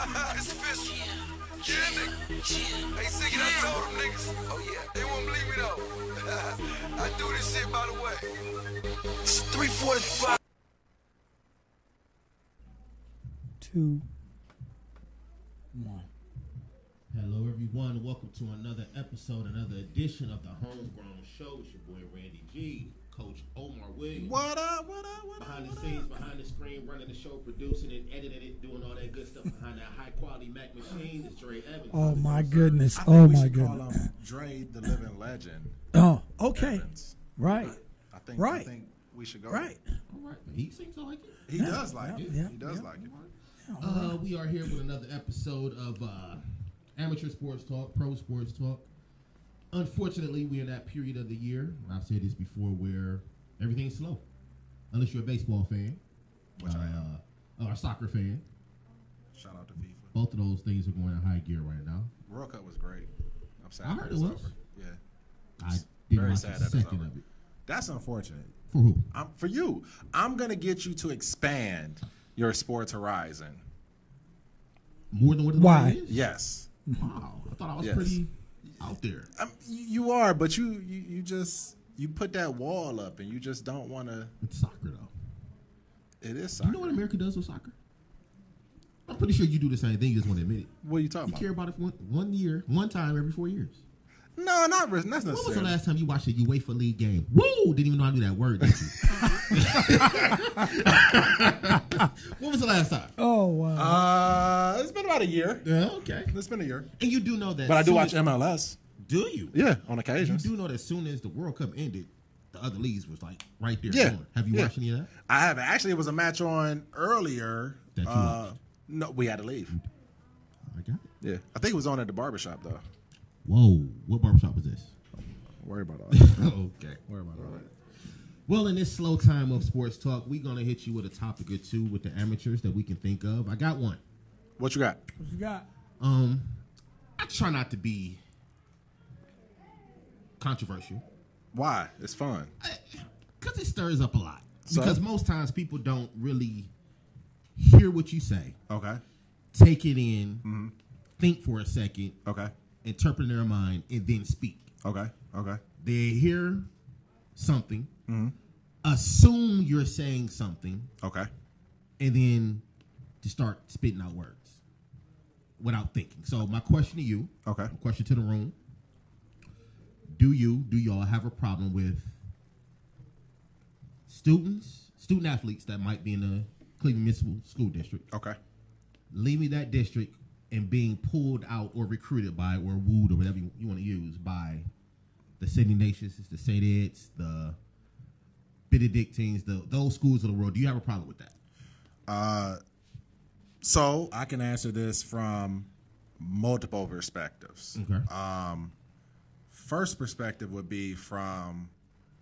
It's official. Yeah, nigga. Hey, Siggy, I told them niggas. Oh, yeah. They won't believe me, though. I do this shit, by the way. It's 3:45. 2, 1. Hello, everyone. Welcome to another episode, another edition of the Homegrown Show. It's your boy Randy G, Coach Omar Williams. What up? Behind the scenes, behind the screen, running the show, producing it, editing it, doing all that good stuff behind that high quality Mac machine. It's Dre Evans. Oh my goodness. I Oh think we my should call goodness. him Dre the Living Legend. Oh, okay. Evans. Right. I think we should go. Right. All right. He seems to like it. He does like it. yeah, He does like it. We are here with another episode of Amateur Sports Talk, Pro Sports Talk. Unfortunately, we're in that period of the year, and I've said this before, where everything's slow. Unless you're a baseball fan, Which I am. or a soccer fan. Shout out to FIFA. Both of those things are going in high gear right now. World Cup was great. I'm sad. I heard it's it was. over. Yeah. I didn't Very watch sad a that it's second over. of it. That's unfortunate. For who? For you. I'm gonna get you to expand your sports horizon. More than what it Why? already is? Yes. Wow. I thought I was Yes. pretty out there. You are, but you just put that wall up, and you just don't want to. It's soccer, though. It is soccer. You know what America does with soccer? I'm pretty sure you do the same thing. You just want to admit it. What are you talking You about? care about it for one year, one time every 4 years. No, not necessarily. When was the last time you watched a UEFA League game? Woo! Didn't even know how to do that word, did you? When was the last time? Oh, wow. It's been about a year. Yeah, okay. It's been a year. And you do know that. But I do soon watch as- MLS. Do you? Yeah, on You occasions. do know that as soon as the World Cup ended, the other leagues was like right there. Yeah. going. Have you Yeah. watched any of that? I haven't. Actually, it was a match on earlier. That you watched? No, we had to leave. I got it. Yeah. I think it was on at the barbershop, though. Whoa. What barbershop was this? Don't worry about all that. Okay. Worry about all that. Well, in this slow time of sports talk, we're going to hit you with a topic or two with the amateurs that we can think of. I got one. What you got? What you got? I try not to be controversial Why? It's fun. because it stirs up a lot. So? Because most times people don't really hear what you say, Okay. take it in, think for a second, Okay. interpret in their mind, and then speak. Okay. Okay. They hear something, assume you're saying something, Okay. and then just start spitting out words without thinking. So my question to you, Okay. my question to the room, do y'all have a problem with student athletes that might be in the Cleveland Municipal School District, Okay. leaving that district and being pulled out or recruited by or wooed or whatever you want to use by the St. Ignatius, the St. Ed's, the Benedictines, those schools of the world? Do you have a problem with that? So I can answer this from multiple perspectives. Okay. First perspective would be from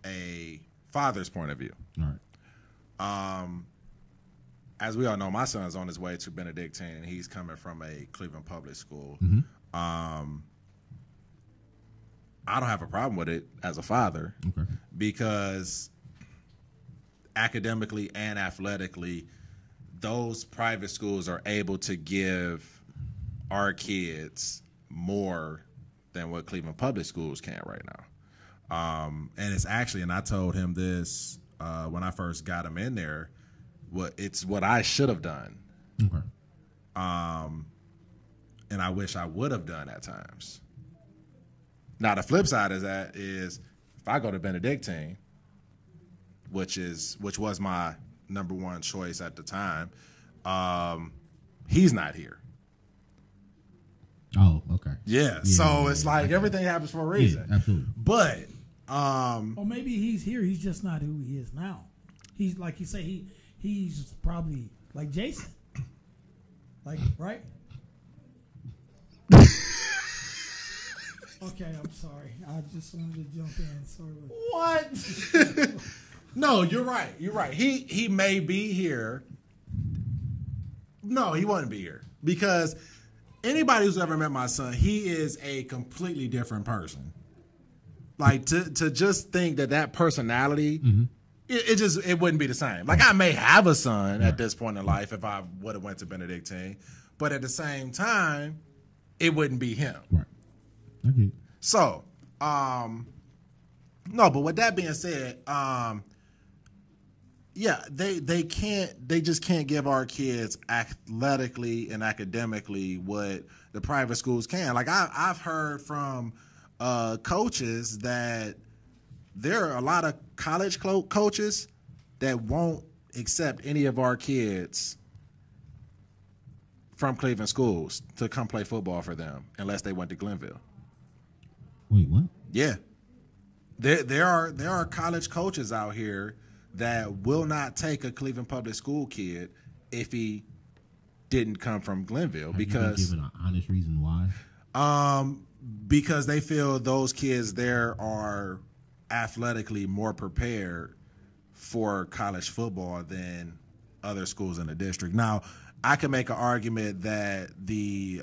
a father's point of view. All right. As we all know, my son's on his way to Benedictine, and he's coming from a Cleveland public school. I don't have a problem with it as a father Okay. because academically and athletically, those private schools are able to give our kids more than what Cleveland public schools can right now. And it's actually, and I told him this when I first got him in there, it's what I should have done. Okay. And I wish I would have done at times. Now, the flip side of that is if I go to Benedictine, which was my number one choice at the time, he's not here. Oh, okay. Yeah. So it's like everything happens for a reason. Yeah, absolutely. But Or maybe he's here. He's just not who he is now. He's like you say. He's probably like Jason. Like right. Okay, I'm sorry. I just wanted to jump in. Sorry. what? No, you're right. You're right. He may be here. No, he wouldn't be here because anybody who's ever met my son, he is a completely different person. Like to just think that personality it wouldn't be the same. Like I may have a son at this point in life if I would have went to Benedictine, but at the same time, it wouldn't be him. Right. Okay. So, no, but with that being said, yeah, they just can't give our kids athletically and academically what the private schools can. Like I've heard from coaches that there are a lot of college coaches that won't accept any of our kids from Cleveland schools to come play football for them unless they went to Glenville. Wait, what? Yeah. There are college coaches out here that will not take a Cleveland public school kid if he didn't come from Glenville. Because given an honest reason why? Because they feel those kids there are athletically more prepared for college football than other schools in the district. Now, I can make an argument that the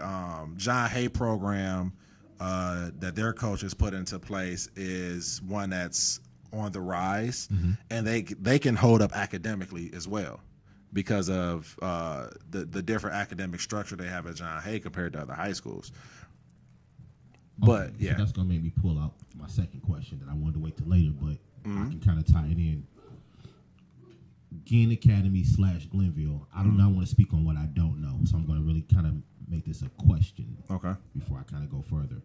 John Hay program that their coaches put into place is one that's on the rise, and they can hold up academically as well because of the different academic structure they have at John Hay compared to other high schools. But yeah, so that's gonna make me pull out my second question that I wanted to wait till later, but I can kind of tie it in. Ginn Academy / Glenville. I do not want to speak on what I don't know, so I'm going to really kind of make this a question. Okay. Before I kind of go further,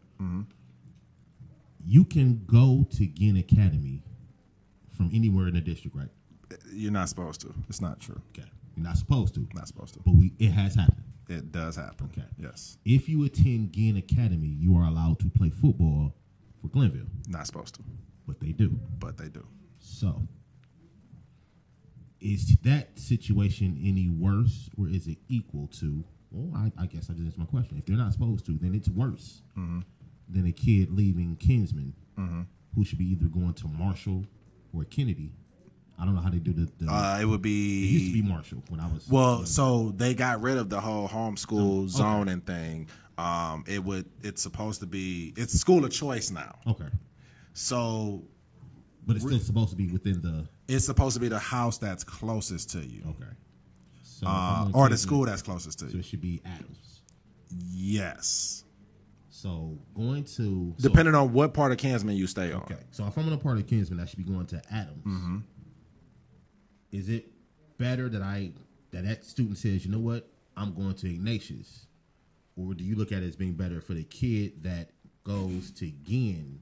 you can go to Ginn Academy from anywhere in the district, right? You're not supposed to. It's not true. Okay, you're not supposed to. Not supposed to. But it has happened. It does happen. Okay. Yes. If you attend Ginn Academy, you are allowed to play football for Glenville. Not supposed to. But they do. But they do. So, is that situation any worse, or is it equal to? Well, I guess I just answered my question. If they're not supposed to, then it's worse than a kid leaving Kinsman, who should be either going to Marshall or Kennedy. I don't know how they do the it would be. It used to be Marshall when I was. Well, so they got rid of the whole homeschool zoning thing. It's supposed to be. It's school of choice now. Okay. So. But it's still supposed to be within the. It's supposed to be the house that's closest to you. Okay. So or the school that's closest to you. So it should be Adams. Yes. So going to depending on what part of Kinsman you stay on. Okay. So if I'm in a part of Kinsman, I should be going to Adams. Is it better that student says, you know what, I'm going to Ignatius, or do you look at it as being better for the kid that goes to Ginn,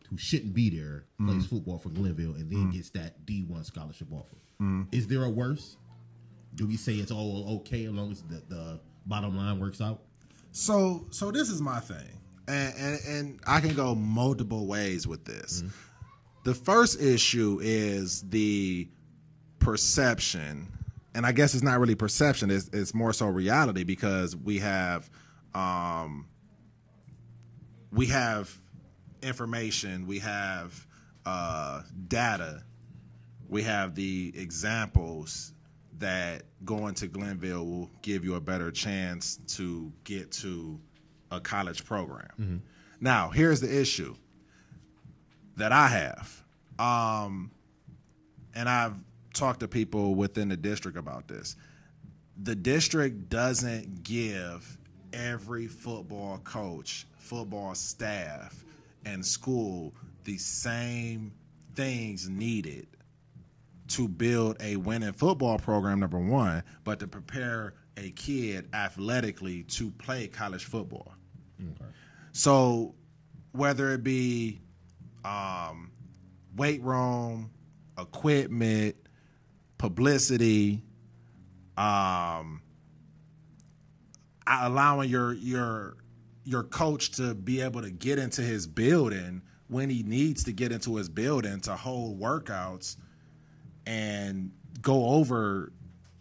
who shouldn't be there, plays football for Glenville, and then gets that D1 scholarship offer? Is there a worse? Do we say it's all okay as long as the bottom line works out? So this is my thing, and I can go multiple ways with this. The first issue is the perception, and I guess it's not really perception; it's more so reality, because we have information, we have data, we have the examples that going to Glenville will give you a better chance to get to a college program. Now, here's the issue that I have, and I've talked to people within the district about this. The district doesn't give every football coach, football staff, and school the same things needed to build a winning football program, number one, but to prepare a kid athletically to play college football. Okay. So whether it be weight room, equipment, publicity, allowing your coach to be able to get into his building when he needs to get into his building to hold workouts and go over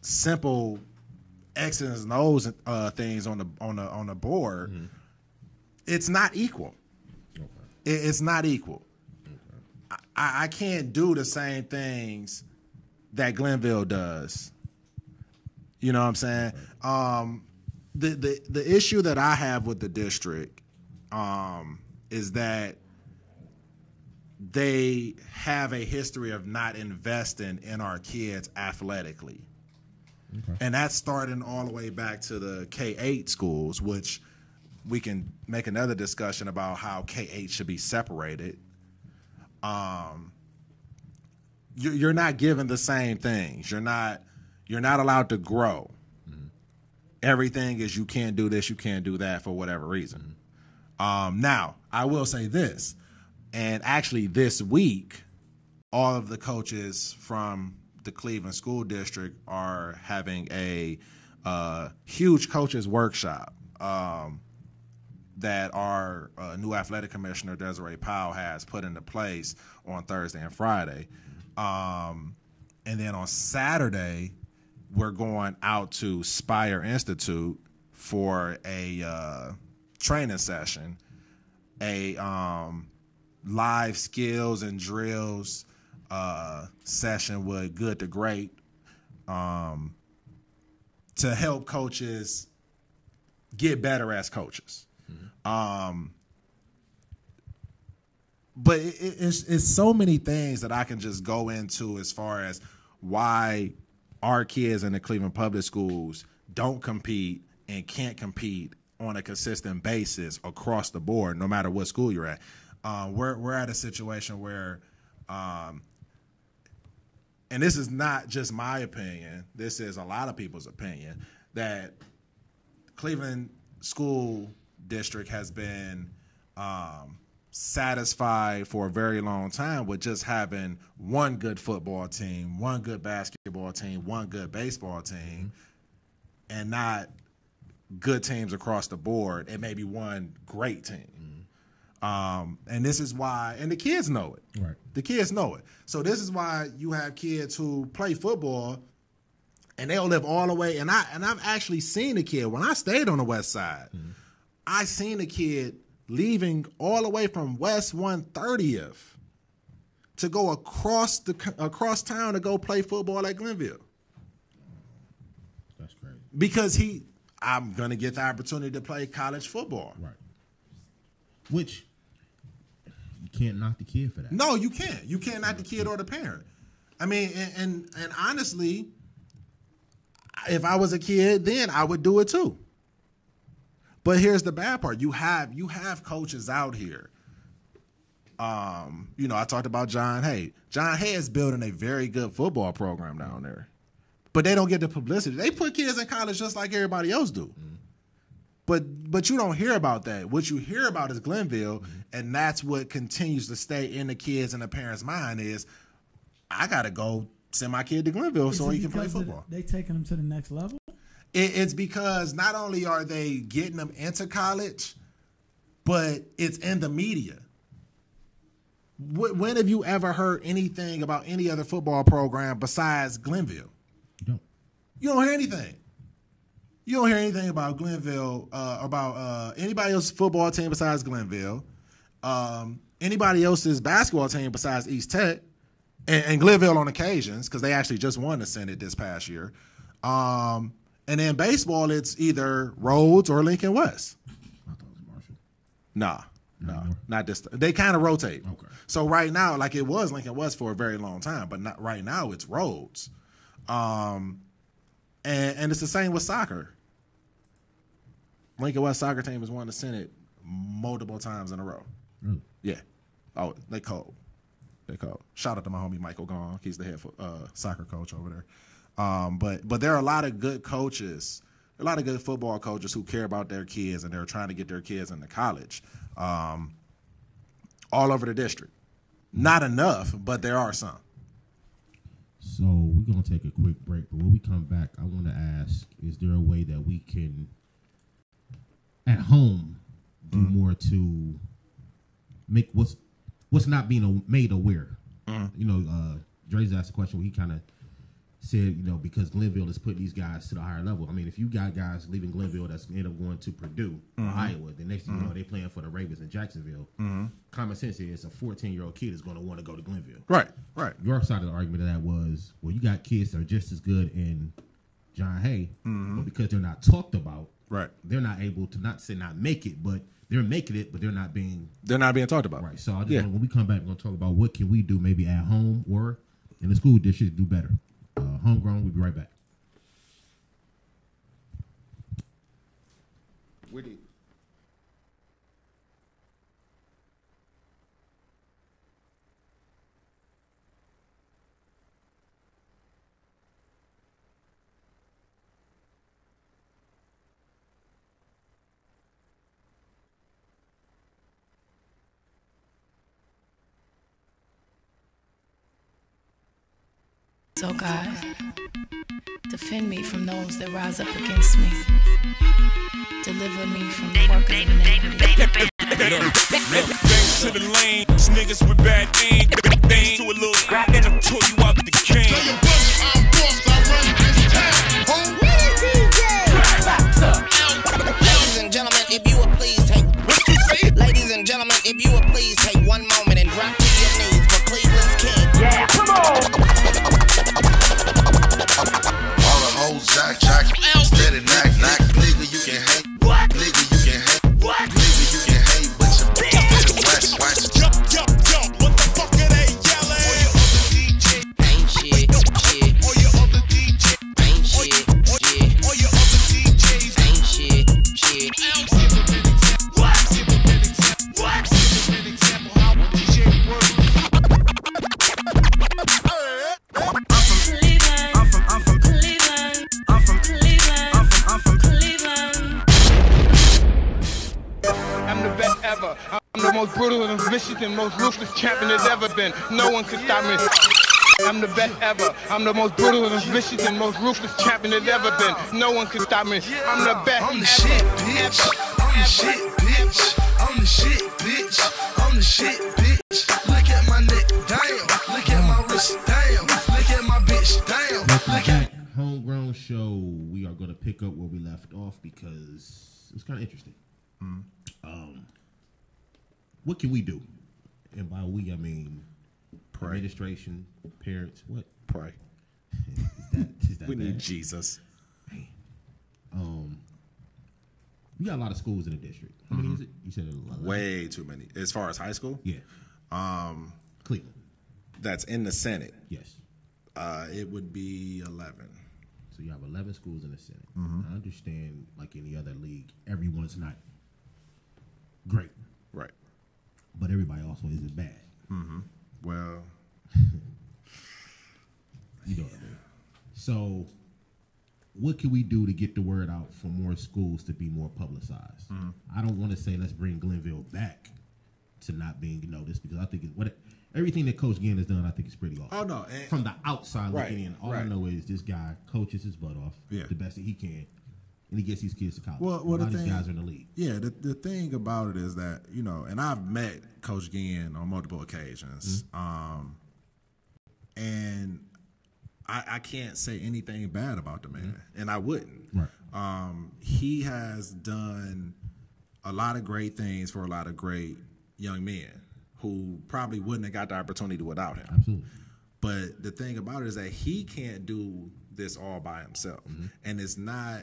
simple X's and O's things on the board. It's not equal. Okay. It's not equal. Okay. I can't do the same things that Glenville does. You know what I'm saying? The issue that I have with the district is that they have a history of not investing in our kids athletically. Okay. And that's starting all the way back to the K-8 schools, which we can make another discussion about how K-8 should be separated. You're not given the same things. You're not allowed to grow. Mm-hmm. Everything is you can't do this, you can't do that for whatever reason. Mm-hmm. Now, I will say this, and actually this week, all of the coaches from the Cleveland School District are having a huge coaches workshop that our new athletic commissioner, Desiree Powell, has put into place on Thursday and Friday. And then on Saturday, we're going out to Spire Institute for a training session, a live skills and drills session with Good to Great to help coaches get better as coaches. Mm-hmm. But it's so many things that I can just go into as far as why our kids in the Cleveland Public Schools don't compete and can't compete on a consistent basis across the board, no matter what school you're at. We're at a situation where, and this is not just my opinion, this is a lot of people's opinion, that Cleveland School District has been satisfied for a very long time with just having one good football team, one good basketball team, one good baseball team, and not good teams across the board, and maybe one great team. And this is why, and the kids know it. Right. The kids know it. So this is why you have kids who play football and they'll live all the way. And I've actually seen a kid when I stayed on the West Side. Mm-hmm. I seen a kid leaving all the way from West 130th to go across town to go play football at Glenville. That's crazy. Because I'm gonna get the opportunity to play college football. Right. Which you can't knock the kid for that. No, you can't. You can't knock the kid or the parent. I mean, and honestly, if I was a kid, then I would do it too. But here's the bad part: you have coaches out here. I talked about John Hay. John Hay is building a very good football program down there, but they don't get the publicity. They put kids in college just like everybody else do. Mm-hmm. But you don't hear about that. What you hear about is Glenville, and that's what continues to stay in the kids and the parents' mind is, I got to go send my kid to Glenville so he can play football. They taking them to the next level? It's because not only are they getting them into college, but it's in the media. When have you ever heard anything about any other football program besides Glenville? You don't hear anything. You don't hear anything about Glenville, about anybody else's football team besides Glenville, anybody else's basketball team besides East Tech, and Glenville on occasions, because they actually just won the Senate this past year. And then baseball, it's either Rhodes or Lincoln West. I thought it was Marshall. No, not this. They kind of rotate. Okay. So right now, like it was Lincoln West for a very long time, but not right now. It's Rhodes. And it's the same with soccer. Lincoln West soccer team has won the Senate multiple times in a row. Really? Yeah. Oh, they cold. Shout out to my homie Michael Gong. He's the head soccer coach over there. But there are a lot of good coaches, a lot of good football coaches who care about their kids, and they're trying to get their kids into college all over the district. Not enough, but there are some. So we're going to take a quick break, but when we come back, I want to ask, is there a way that we can, at home, do more to make what's not being made aware? Dre's asked a question where he kind of said, because Glenville is putting these guys to the higher level. I mean, if you got guys leaving Glenville that's end up going to Purdue or Iowa, the next thing you know, they're playing for the Ravens in Jacksonville. Common sense is a 14-year-old kid is going to want to go to Glenville. Right. Your side of the argument of that was, well, you got kids that are just as good in John Hay, but because they're not talked about, Right. They're not able to not make it, but they're making it, but they're not being talked about. right. So I just want, when we come back, we're gonna talk about what can we do maybe at home or in the school district to do better. Homegrown. We'll be right back. So God, defend me from those that rise up against me. Deliver me from the workers of iniquity. Banks to the lane, niggas with bad things. Banks to a little scrap and I tore you out the game. Ladies and gentlemen, if you would please take. Ladies and gentlemen, if you would please take one moment and drop to your knees for Cleveland's King. Yeah, come on. All the hoes jack, steady knock, nigga you can hate. What? Nigga you can hate. What? Nigga you can hate, but you bitch watch. Yo, what the fuck are they yelling? Ain't shit. Or your other DJ. Ain't shit. Or your other DJs. Ain't shit. What? What? Give an example how a DJ works. I'm the best ever. I'm the most brutal and vicious and most ruthless champion there's ever been. No one can stop me. I'm the best ever. I'm the most brutal and vicious and most ruthless champion there's ever been. No one can stop me. I'm the best I'm the ever. shit, bitch. I'm the shit, bitch. I'm the shit, bitch. I'm the shit, bitch. Look at my neck, damn. Look at my wrist, damn. Look at my bitch, damn. Welcome Look at back, Homegrown Show. We are going to pick up where we left off because it was kind of interesting. What can we do? And by we, I mean administration, parents. What? Pray. Is that We bad? need Jesus. We got a lot of schools in the district. How many is it? You said 11? Way too many. As far as high school, Yeah. Cleveland. that's in the Senate. Yes. It would be 11. So you have 11 schools in the Senate. I understand, like any other league, everyone's not great, Right. but everybody also isn't bad. Well, You know what I mean? So, what can we do to get the word out for more schools to be more publicized? I don't want to say let's bring Glenville back to not being noticed because I think everything that Coach Gann has done, I think is pretty awesome. Oh, no. From the outside Right, looking in, all I right. know is this guy coaches his butt off Yeah. the best that he can, and he gets these kids to college. Well, a lot the of these thing- guys are in the league. Yeah, the thing about it is that, you know, and I've met Coach Gann on multiple occasions, and I can't say anything bad about the man, and I wouldn't. Right. He has done a lot of great things for a lot of great young men who probably wouldn't have got the opportunity without him. Absolutely. But the thing about it is that he can't do this all by himself. And it's not,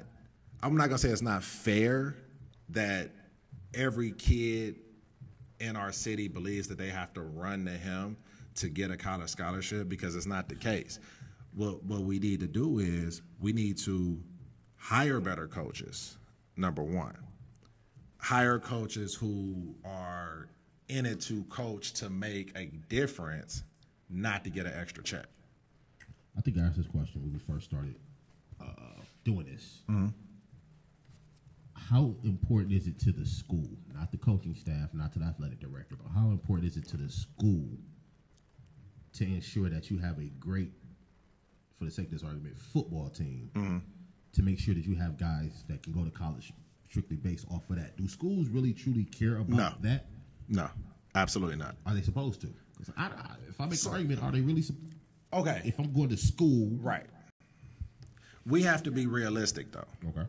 I'm not going to say it's not fair that every kid in our city believes that they have to run to him to get a college scholarship, because it's not the case. What we need to do is we need to hire better coaches, number one. Hire coaches who are in it to coach to make a difference, not to get an extra check. I think I asked this question when we first started doing this. How important is it to the school, not the coaching staff, not to the athletic director, but how important is it to the school to ensure that you have a great, for the sake of this argument, football team to make sure that you have guys that can go to college strictly based off of that? Do schools really truly care about that? No, absolutely not. Are they supposed to? 'Cause if I make an argument, are they really? Okay. If I'm going to school, Right. We have to be realistic, though. Okay.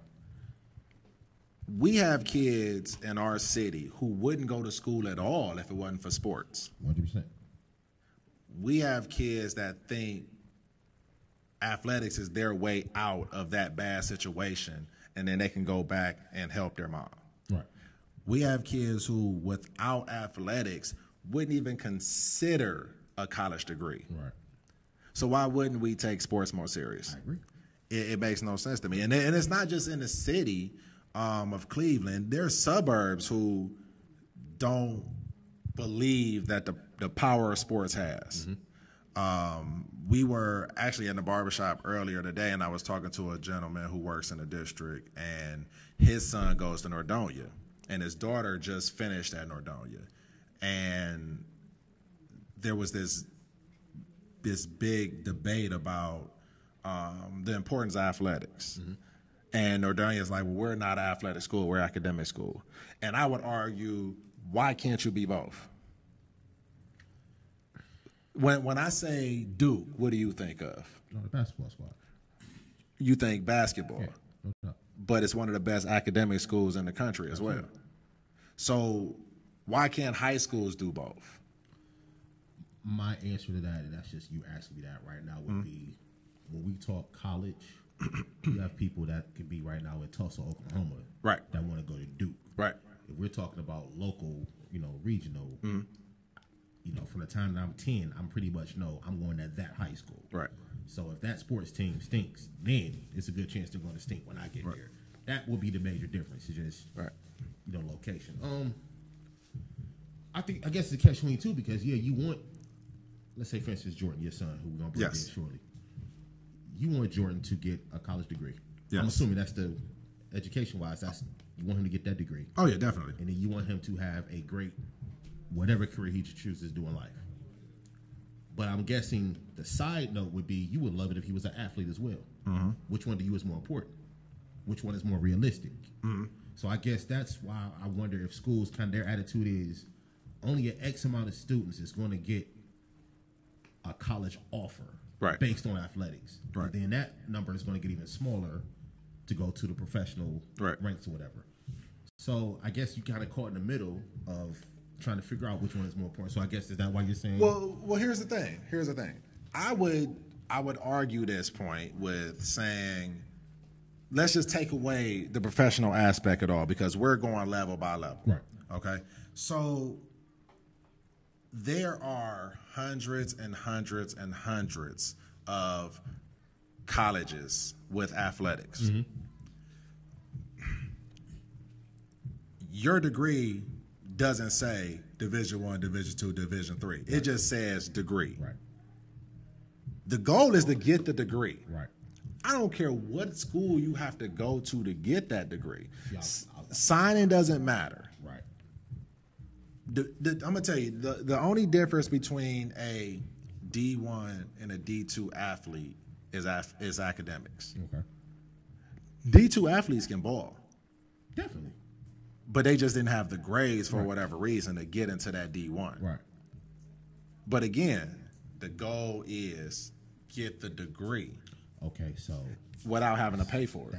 We have kids in our city who wouldn't go to school at all if it wasn't for sports. 100%. We have kids that think athletics is their way out of that bad situation, and then they can go back and help their mom. Right. We have kids who, without athletics, wouldn't even consider a college degree. Right. So why wouldn't we take sports more serious? I agree. It makes no sense to me. And it's not just in the city of Cleveland. There's suburbs who don't believe that the power of sports has. We were actually in the barbershop earlier today, and I was talking to a gentleman who works in the district, and his son goes to Nordonia, and his daughter just finished at Nordonia. And there was this big debate about the importance of athletics. And Nordonia is like, well, we're not an athletic school, we're an academic school. And I would argue, why can't you be both? When I say Duke, what do you think of? No, the basketball squad. You think basketball. Yeah, no doubt. But it's one of the best academic schools in the country as well. So why can't high schools do both? My answer to that, and that's just you asking me that right now, would be when we talk college, you have people that could be right now in Tulsa, Oklahoma, right, that want to go to Duke. Right. If we're talking about local, regional, from the time that I'm 10, I'm pretty much know I'm going to that high school. Right. So if that sports team stinks, then it's a good chance they're going to stink when I get there. That will be the major difference. It's just, location. I guess it's a catch-22 because, you want, let's say, for instance, Jordan, your son, who we're going to bring in shortly. You want Jordan to get a college degree. Yes. I'm assuming that's the education-wise, you want him to get that degree. Oh, yeah, definitely. And then you want him to have a great, whatever career he chooses to do in life. But I'm guessing the side note would be you would love it if he was an athlete as well. Which one to you is more important? Which one is more realistic? So I guess that's why I wonder if schools their attitude is only an X amount of students is going to get a college offer based on athletics. Right. And then that number is going to get even smaller to go to the professional ranks or whatever. So I guess you kind of caught in the middle of trying to figure out which one is more important. So I guess is that why you're saying? Well, here's the thing. I would argue this point with saying, let's just take away the professional aspect at all because we're going level by level. Right. Okay. So there are hundreds and hundreds and hundreds of colleges with athletics. Your degree doesn't say Division I, Division II, Division III. It just says degree. Right. The goal is to get the degree. Right. I don't care what school you have to go to get that degree. Signing doesn't matter. Right. I'm going to tell you, the only difference between a D1 and a D2 athlete is academics. Okay. D2 athletes can ball. Definitely. But they just didn't have the grades for whatever reason to get into that D1. Right. But again, the goal is get the degree. Okay, so without having to pay for it.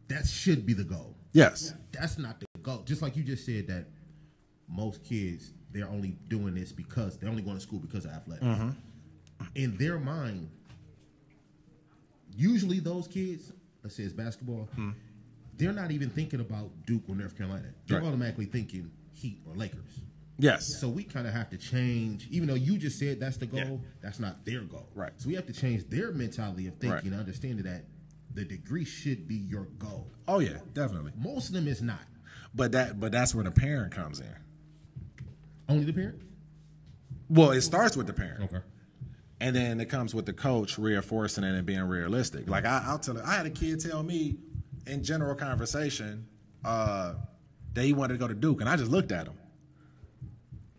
That should be the goal. Yes. That's not the goal. Just like you just said that most kids, they're only doing this because they're only going to school because of athletics. In their mind, usually those kids, let's say it's basketball, they're not even thinking about Duke or North Carolina. They're automatically thinking Heat or Lakers. Yes. So we kind of have to change, even though you just said that's the goal, that's not their goal. Right. So we have to change their mentality of thinking and understanding that the degree should be your goal. Oh, yeah, definitely. Most of them is not. But that's where the parent comes in. Only the parent? Well, it starts with the parent. Okay. And then it comes with the coach reinforcing it and being realistic. Like I'll tell you, I had a kid tell me in general conversation that he wanted to go to Duke, and I just looked at him.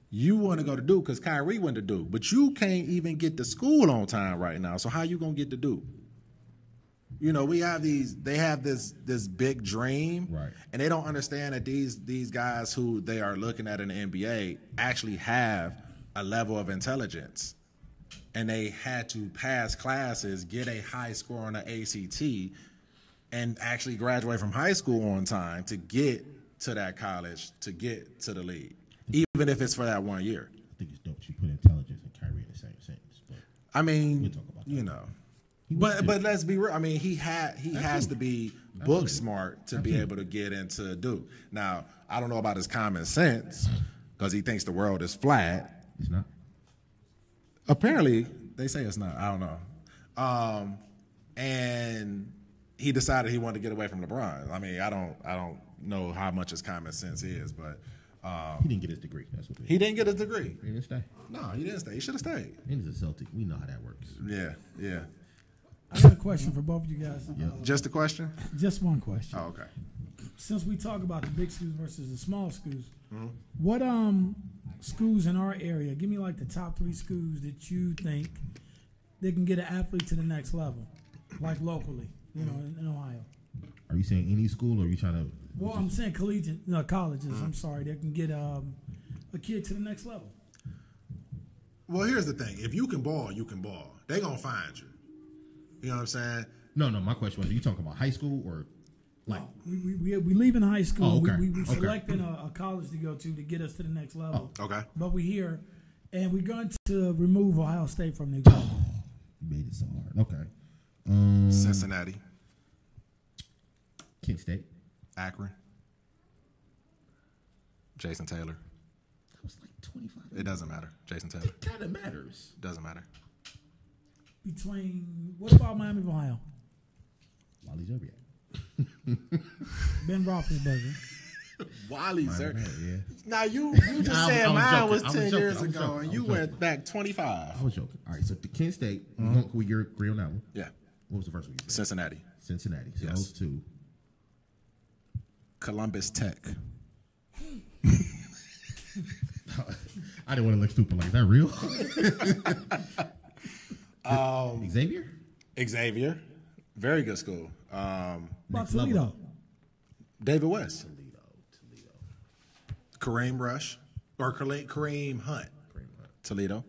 You want to go to Duke because Kyrie went to Duke, but you can't even get to school on time right now. So how you gonna get to Duke? They have this big dream, right? And they don't understand that these guys who they are looking at in the NBA actually have a level of intelligence. And they had to pass classes, get a high score on the ACT, and actually graduate from high school on time to get to that college, to get to the league, even if it's for that 1 year. I think it's dope you put intelligence and Kyrie in the same sentence. But I mean, we'll talk about that. But let's be real. I mean, he has to be book smart to be able to get into Duke. Now, I don't know about his common sense because he thinks the world is flat. It's not. Apparently, they say it's not. I don't know. And he decided he wanted to get away from LeBron. I mean, I don't know how much his common sense is, but he didn't get his degree. That's what he didn't get his degree. He didn't stay. No, he didn't stay. He should have stayed. And he's a Celtic. We know how that works. Yeah. I got a question for both of you guys. Just a question? Just one question. Oh, okay. Since we talk about the big schools versus the small schools, what schools in our area? Give me like the top 3 schools that you think they can get an athlete to the next level, like locally, in Ohio. Are you saying any school, or are you trying to? Well, I'm saying colleges. I'm sorry, they can get a kid to the next level. Well, here's the thing: if you can ball, you can ball. They gonna find you. You know what I'm saying? No. My question was: are you talking about high school or like? We leaving high school. Oh, okay. We selecting a college to go to get us to the next level. Oh, okay. But we here, and we're going to remove Ohio State from the equation. You made it so hard. Okay. Cincinnati, Kent State, Akron, Jason Taylor. That was like 25. It doesn't matter. Jason Taylor. It kind of matters. Doesn't matter. What about Miami of Ohio? Wally Zerbiak. Ben Roethlisberger. Wally Zerbiak. Yeah. Now you just said mine was 10 years ago, and you went back 25. I was joking. All right, so the Kent State, we agree on that one. Yeah. What was the first one you said? Cincinnati. Cincinnati. So Yes. those two. Columbus Tech. I didn't want to look stupid. Like, is that real? Xavier. Very good school. About Toledo. David West. Toledo. Kareem Rush. Or Kareem Hunt. Toledo.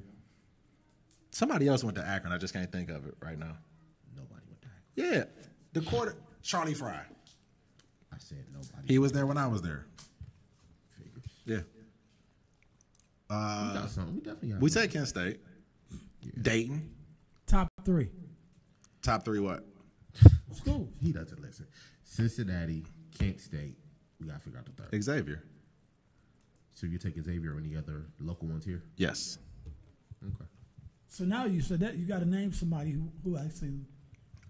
Somebody else went to Akron. I just can't think of it right now. Nobody went to Akron. Yeah. Charlie Fry. I said nobody. He was there when I was there. Figures. Yeah. We got something. We definitely got We said Kent State. Yeah. Dayton. Top 3. Top 3 what? School. He doesn't listen. Cincinnati, Kent State. We got to figure out the third. Xavier. So you take Xavier or any other local ones here? Yes. Okay. So now you said that you got to name somebody who actually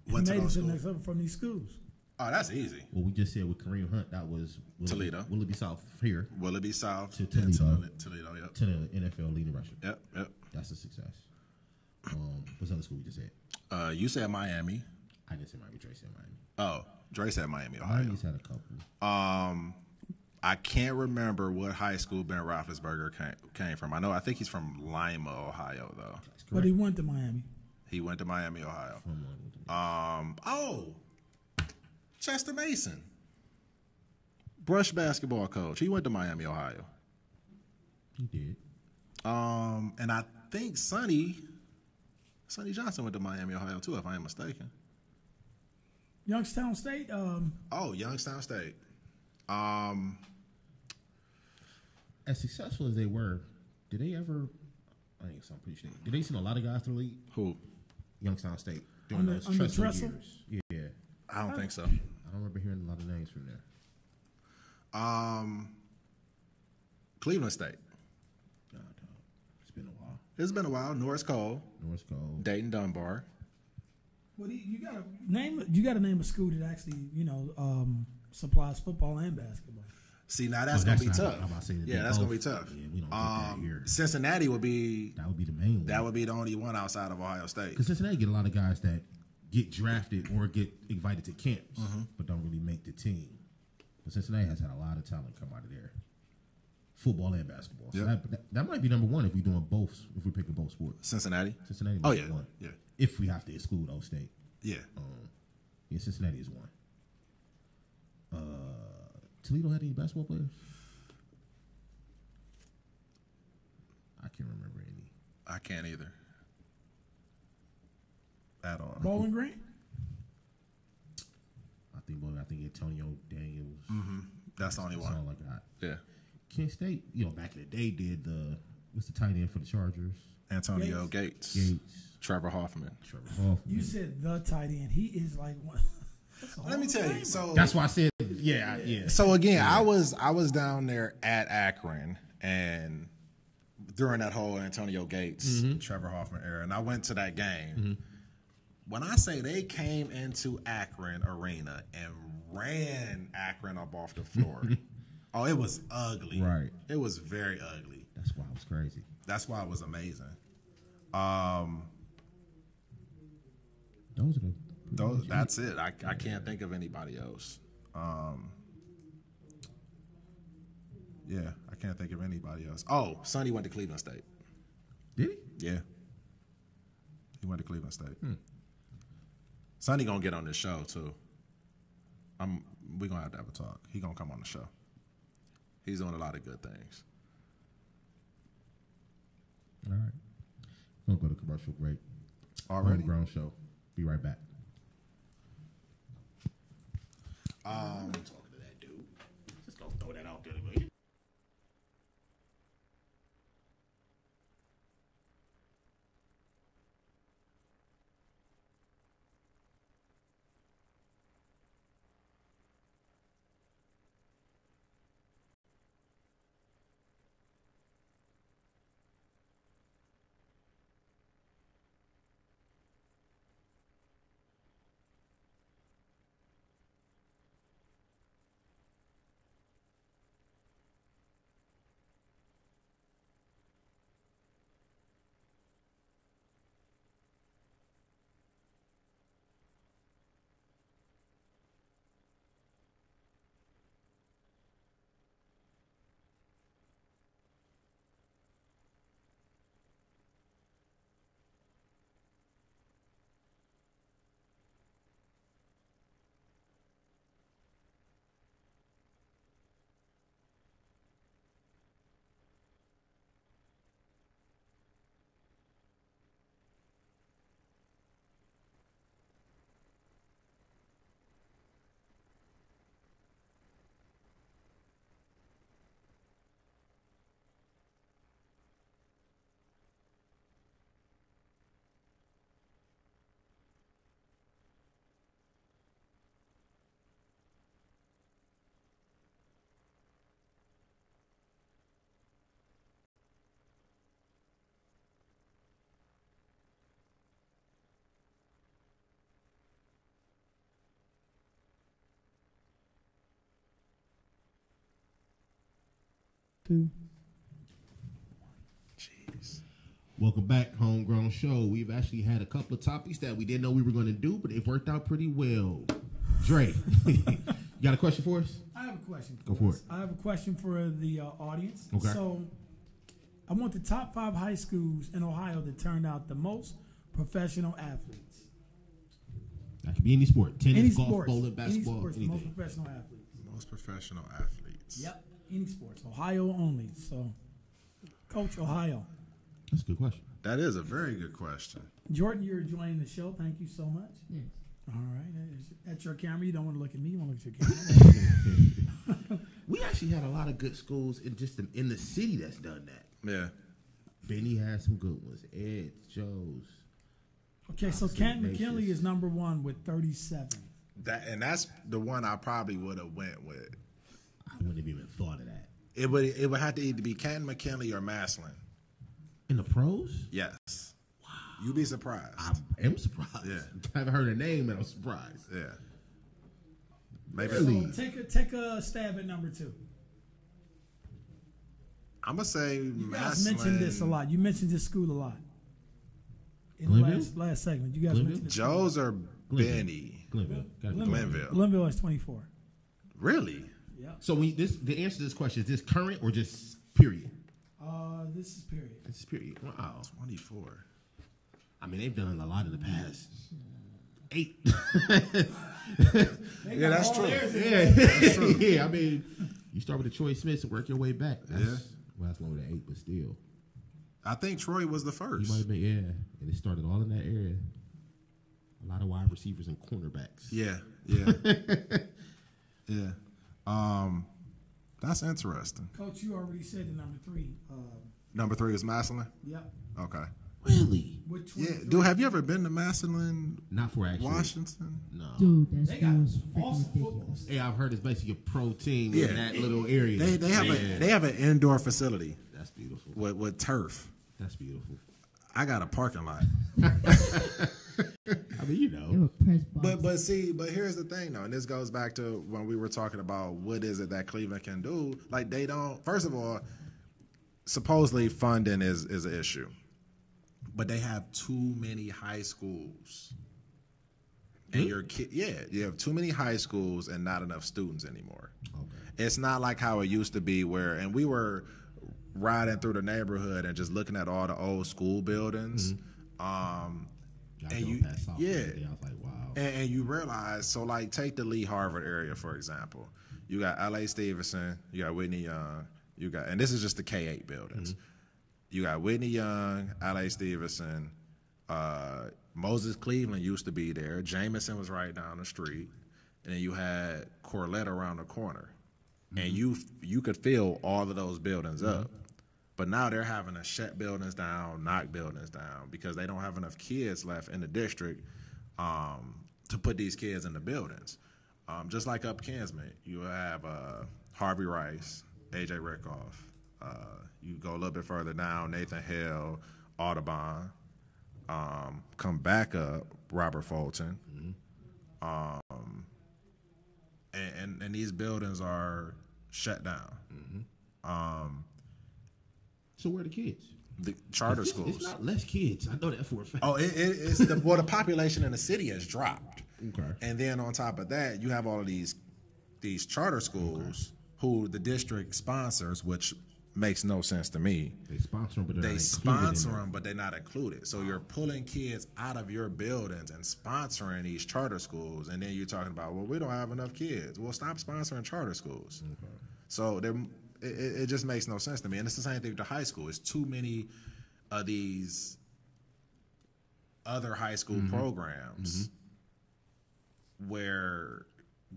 Went made to it those to the schools. next level from these schools. Oh, that's easy. Well, we just said with Kareem Hunt, that was Toledo. Willoughby South here Willoughby South to Toledo. Toledo, yep. To the NFL leading rusher. Yep. That's a success. What's the other school we just said? You said Miami. I didn't say Miami. Dre said Miami. Oh, Dre said Miami, Ohio. Miami's had a couple. I can't remember what high school Ben Roethlisberger came from. I think he's from Lima, Ohio, though. But he went to Miami. He went to Miami, Ohio. Chester Mason, brush basketball coach. He went to Miami, Ohio. He did. And I think Sonny Johnson went to Miami, Ohio, too, if I am mistaken. Youngstown State. Youngstown State. As successful as they were, did they ever? I think I'm pretty sure. Did they send a lot of guys to the league? Who? Youngstown State during those under Tressel Tressel? years. Yeah. I don't think so. I don't remember hearing a lot of names from there. Cleveland State. No. It's been a while. It's been a while. Norris Cole. Dayton Dunbar. Well, you gotta name a school that actually supplies football and basketball. See, now that's gonna be tough. I'm about to say that's gonna be tough. Yeah, we don't get that here. Cincinnati would be. That would be the main one. That would be the only one outside of Ohio State. Because Cincinnati get a lot of guys that get drafted or get invited to camps, but don't really make the team. But Cincinnati has had a lot of talent come out of there, football and basketball. So that might be number one if we're doing both. If we're picking both sports. Cincinnati. Oh yeah, one. Yeah. If we have to exclude O State. Yeah. Cincinnati is one. Toledo had any basketball players? I can't remember any. I can't either. At all. Bowling Green? I think Antonio Daniels. That's the only one. That's all I got. Yeah. Kent State, back in the day did the, What's the tight end for the Chargers? Antonio Gates. Trevor Hoffman. You said the tight end. He is like one. Let me tell you. So that's why I said, yeah. So again, I was down there at Akron, and during that whole Antonio Gates, Trevor Hoffman era, and I went to that game. When I say they came into Akron Arena and ran Akron up off the floor, oh, it was ugly. Right. It was very ugly. That's why it was crazy. That's why it was amazing. That's it. I can't think of anybody else. Yeah, I can't think of anybody else. Oh, Sonny went to Cleveland State. Did he? Yeah. He went to Cleveland State. Sonny gonna get on this show too. We gonna have to have a talk. He gonna come on the show. He's doing a lot of good things. All right. We'll go to commercial break. Already? Homegrown show. Be right back. Talking to that dude. Just gonna throw that out there. Will you? Jeez. Welcome back, Homegrown Show. We've actually had a couple of topics that we didn't know we were going to do, but it worked out pretty well. Dre, you got a question for us? I have a question. Go for it. I have a question for the audience. Okay. So, I want the top 5 high schools in Ohio that turned out the most professional athletes. That could be any sport. Tennis, Any golf, sports. bowling, basketball, any sports, the anything. most professional athletes. Most professional athletes. Yep, any sports. Ohio only. So, Coach, Ohio. That's a good question. That is a very good question. Jordan, you're joining the show. Thank you so much. Yes. All right. That's your camera. You don't want to look at me. You want to look at your camera. We actually had a lot of good schools in the city that's done that. Yeah. Benny had some good ones. Ed's, Joe's. Okay, so Canton McKinley is number 1 with 37. That's the one I probably would have went with. I wouldn't have even thought of that. It would have to either be Canton McKinley or Massillon. In the pros? Yes. Wow. You'd be surprised. I am surprised. Yeah. I haven't heard her name and I'm surprised. Yeah. Maybe. So take a stab at number 2. I'm gonna say You guys Massillon. mentioned this a lot. You mentioned this school a lot. In the last segment, you guys mentioned this. Joe's or Benny? Glenville. Glenville is 24. Really? Yeah. So the answer to this question, is this current or just period? This is period. This is period. Wow. 24. I mean, they've done a lot in the past. 8. Yeah, that's true. Yeah, I mean, you start with the Troy Smiths and work your way back. Well, that's longer than 8, but still. I think Troy was the first. He might have been, yeah. And it started all in that area. A lot of wide receivers and cornerbacks. Yeah. Yeah. That's interesting. Coach, you already said the number 3. Number 3 is Massillon? Yep. Okay. Really? With Yeah, 23. dude, have you ever been to Massillon, Not for actually. Washington? No. Dude, that They got school is awesome freaking football. ridiculous. Yeah, I've heard it's basically a pro team Yeah. in that little area. They have an indoor facility That's beautiful. with turf. That's beautiful. I got a parking lot. I mean, you They know. were press box. But here's the thing though, and this goes back to when we were talking about what is it that Cleveland can do. Like they don't. First of all, supposedly funding is an issue, but they have too many high schools. And your kid, you have too many high schools and not enough students anymore. Okay. It's not like how it used to be where, and we were riding through the neighborhood and just looking at all the old school buildings. And you, I was like, wow. and you realize, so like take the Lee Harvard area, for example. You got L.A. Stevenson, you got Whitney Young, you got, and this is just the K-8 buildings. You got Whitney Young, L.A. Stevenson, Moses Cleveland used to be there. Jameson was right down the street. And then you had Corlett around the corner. And you could fill all of those buildings up. But now they're having to shut buildings down, knock buildings down, because they don't have enough kids left in the district to put these kids in the buildings. Just like up Kinsman, you have Harvey Rice, A.J. Rickoff. You go a little bit further down, Nathan Hale, Audubon. Come back up, Robert Fulton. And these buildings are shut down. So where are the kids? The charter It's schools. not less kids. I know that for a fact. Oh, it's the population in the city has dropped. Okay. And then on top of that, you have all of these charter schools who the district sponsors, which makes no sense to me. They sponsor them, but They sponsor them, but they're not included. So you're pulling kids out of your buildings and sponsoring these charter schools, and then you're talking about, well, we don't have enough kids. Well, stop sponsoring charter schools. Okay. So it just makes no sense to me. And it's the same thing with the high school. It's too many of these other high school programs where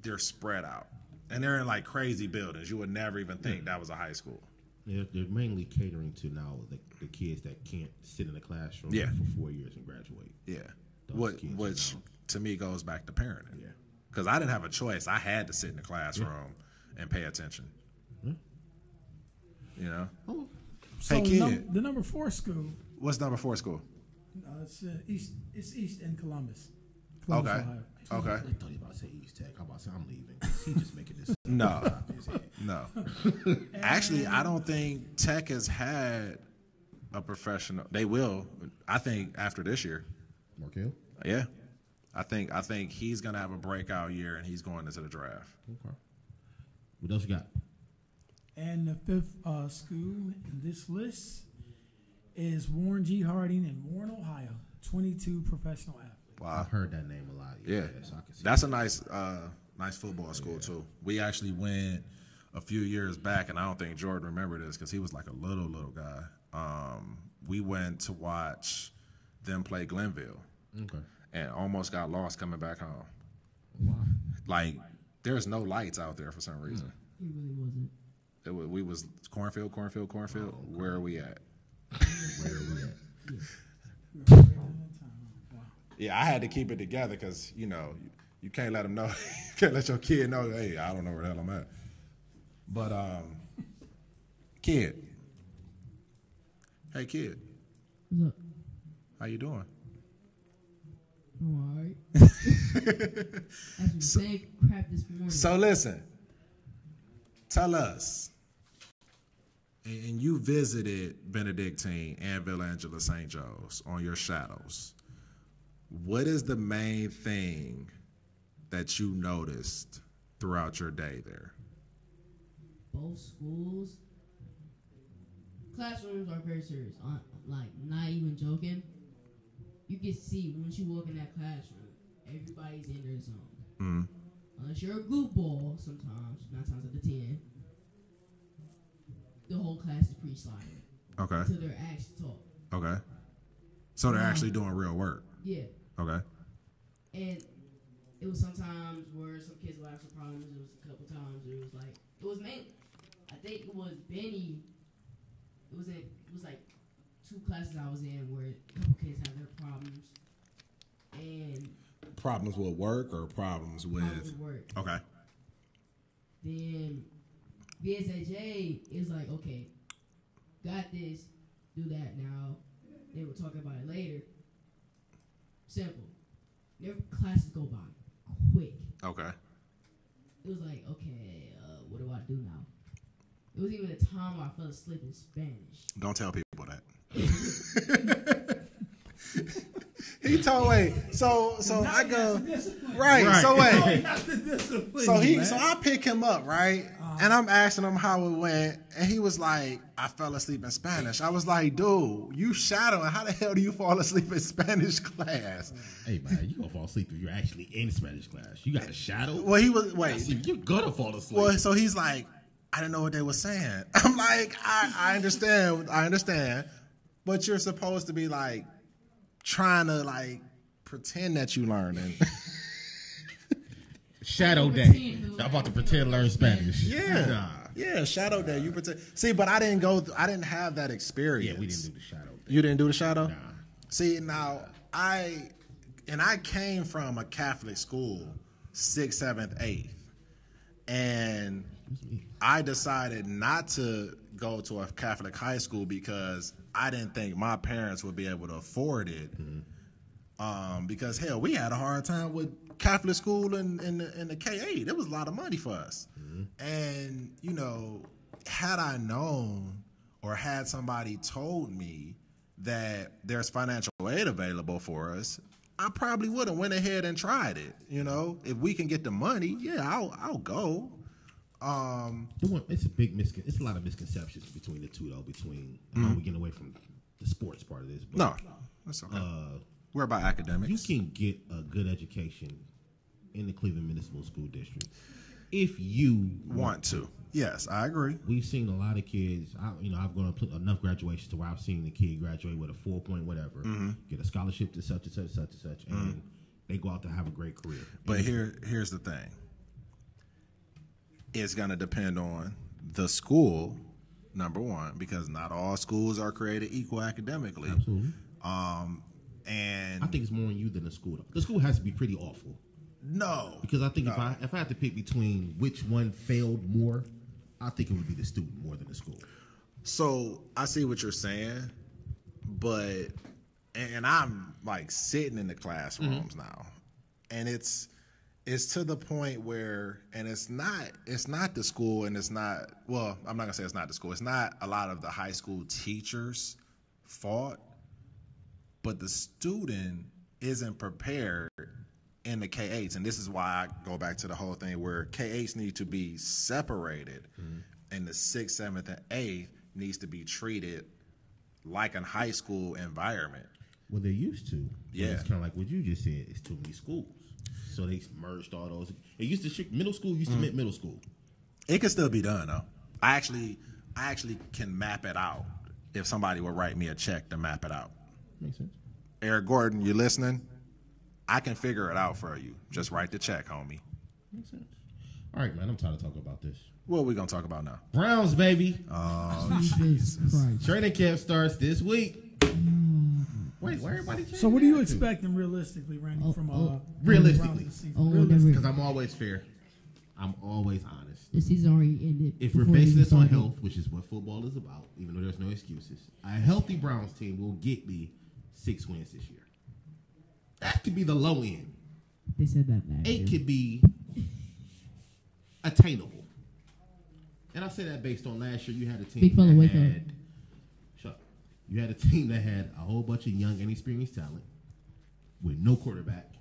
they're spread out. And they're in like crazy buildings. You would never even think that was a high school. They're mainly catering to now the kids that can't sit in the classroom for 4 years and graduate. Yeah. Those kids Which to me goes back to parenting. Yeah. Because I didn't have a choice. I had to sit in the classroom and pay attention. You know? Oh. So Hey, kid. the number 4 school, What's number 4 school? it's East in Columbus. Okay. Ohio. Okay. I thought he was about to say East Tech. I'm about to say I'm leaving. He just making this. No. No. Actually, I don't think Tech has had a professional. They will, I think, after this year. Markel? Yeah. I think he's gonna have a breakout year and he's going into the draft. Okay. What else you got? And the 5th school in this list is Warren G. Harding in Warren, Ohio. 22 professional athletes. Wow. I've heard that name a lot. Yeah. So I can see That's a nice football school too. We actually went a few years back, and I don't think Jordan remembered this because he was like a little guy. We went to watch them play Glenville. Okay. And almost got lost coming back home. Wow. Like, there's no lights out there for some reason. It really wasn't. We was cornfield. Where are we at? Where are we at? Yeah, I had to keep it together because, you can't let them know. You can't let your kid know, hey, I don't know where the hell I'm at. But, kid. Hey, kid. What's up? How you doing? I'm alright. That's the same crap this morning. So listen, tell us, and you visited Benedictine and Villa Angela St. Joe's on your shadows. What is the main thing that you noticed throughout your day there? Both schools, classrooms are very serious. Like, not even joking. You can see once you walk in that classroom, everybody's in their zone. Unless you're a glue ball, sometimes, 9 times out of 10, the whole class is pretty silent. Okay. Until they're asked to talk. Okay. So they're actually doing real work. Yeah. Okay. And it was sometimes where some kids would have some problems. It was a couple times it was mainly, I think it was Benny it was like 2 classes I was in where a couple kids had their problems, and Problems with work or problems with work. Okay. Then BSHA is like, okay, got this, do that now. They will talk about it later. Simple. Their classes go by quick. Okay. It was like, okay, what do I do now? It was even a time where I fell asleep in Spanish. Don't tell people that. He told so I go right. So wait, so I pick him up right, and I'm asking him how it went, and he was like, I fell asleep in Spanish. I was like, dude, you shadowing? How the hell do you fall asleep in Spanish class? Hey man, you gonna fall asleep if you're actually in Spanish class. You got a shadow. Well, he was You're gonna fall asleep. Well, so he's like, I didn't know what they were saying. I'm like, I understand, but you're supposed to be like trying to like pretend that you learning. Shadow day. I'm about to pretend to learn Spanish. Yeah. Yeah, shadow day. You pretend. See, but I didn't have that experience. Yeah, we didn't do the shadow day. You didn't do the shadow? Nah. See, now I came from a Catholic school, 6th, 7th, 8th. And I decided not to go to a Catholic high school because I didn't think my parents would be able to afford it. Mm-hmm. Because hell, we had a hard time with Catholic school in the K-8. It was a lot of money for us. Mm-hmm. And, you know, had I known or had somebody told me that there's financial aid available for us, I probably would have went ahead and tried it. You know, if we can get the money, yeah, I'll go. It's a lot of misconceptions between the two though. We're getting away from the sports part of this. But, no, that's okay. We're about academics. You can get a good education in the Cleveland Municipal School District if you want to. Yes, I agree. We've seen a lot of kids. I've gone to enough graduations to where I've seen the kid graduate with a 4 point whatever, get a scholarship to such and such, such and such, and they go out to have a great career. But here's the thing. It's going to depend on the school, number one, because not all schools are created equal academically. Absolutely. And I think it's more on you than the school. The school has to be pretty awful. No. Because I think if I had to pick between which one failed more, I think it would be the student more than the school. So I see what you're saying, but and I'm like sitting in the classrooms now, and it's to the point where, and it's not the school, and it's not, well, I'm not gonna say it's not the school. It's not a lot of the high school teachers' fault, but the student isn't prepared in the K-8s, and this is why I go back to the whole thing where K-8s need to be separated, and the 6th, 7th, and 8th needs to be treated like a high school environment. Well, they used to. Yeah. It's kind of like what you just said. It's too many schools. So they merged all those. It used to middle school used to mean middle school. It can still be done though. I actually can map it out if somebody would write me a check to map it out. Makes sense. Eric Gordon, you listening? I can figure it out for you. Just write the check, homie. Makes sense. All right, man. I'm tired of talking about this. What are we gonna talk about now? Browns, baby. Oh, Jesus Christ. Training camp starts this week. Wait, where everybody? So what are you expecting realistically, Randy, from realistically? Realistically. Because I'm always fair. I'm always honest. The season already ended. If we're basing this on health, which is what football is about, even though there's no excuses, a healthy Browns team will get me 6 wins this year. That could be the low end. They said that last year. 8 could be attainable. And I say that based on last year. You had a team Big fella, wake up. You had a team that had a whole bunch of young, inexperienced talent with no quarterback,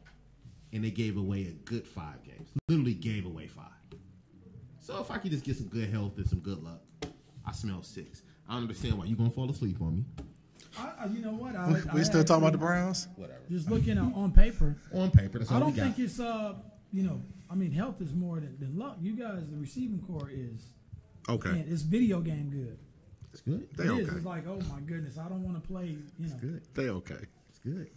and they gave away a good 5 games. Literally gave away 5. So if I could just get some good health and some good luck, I smell 6. I don't understand why you're going to fall asleep on me. You know what? We still talking about the Browns? Whatever. Just looking on paper. On paper, that's all I don't we got. think it's health is more than luck. You guys, the receiving core is Okay. Man, it's video game good. It's good. They It okay. is. It's like, oh my goodness, I don't want to play. It's good. They okay. It's good.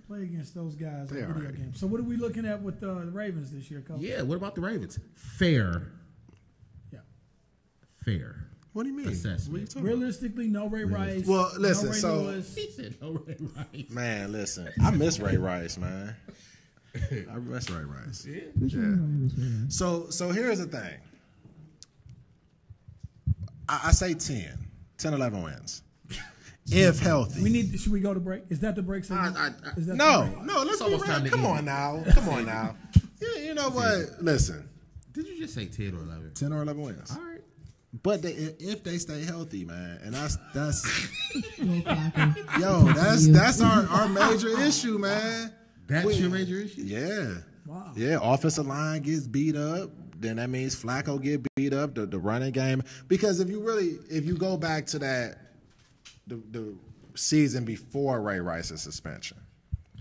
Play against those guys They in video alright. games. So what are we looking at with the Ravens this year, Coach? Yeah, what about the Ravens? Fair. Yeah. Fair. What do you mean? assessment. What are you talking about? Realistically, no Ray Rice. Well, listen, no Ray so- Lewis. He said no Ray Rice. Man, listen, I miss Ray Rice, man. I miss Ray Rice. Yeah. So here's the thing. I say 10, 11 wins. If healthy. Should we go to break? Is that the break segment? Is that the No, break? no, let's be almost time real. to Come end. on now. Come on now. You know what? Listen, Did you just say 10 or 11? 10 or 11 wins. All right. But if they stay healthy, man, and that's Yo, that's our major issue, man. That's your major issue? Yeah. Wow. Yeah, offensive line gets beat up, then that means Flacco get beat up, the running game. Because if you go back to that the season before Ray Rice's suspension.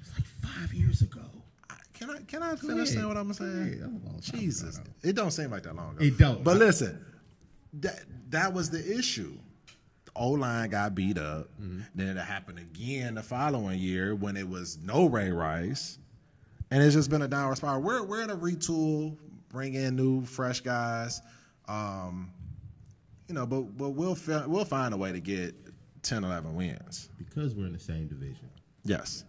It's like 5 years ago. Can I finish saying what I'm saying? Jesus. It don't seem like that long ago. It don't. But listen, that was the issue. The O-line got beat up. Mm-hmm. Then it happened again the following year when it was no Ray Rice. And it's just been a downward spiral. We're in a retool, bring in new, fresh guys. But we'll find a way to get 10, 11 wins. Because we're in the same division. Yes.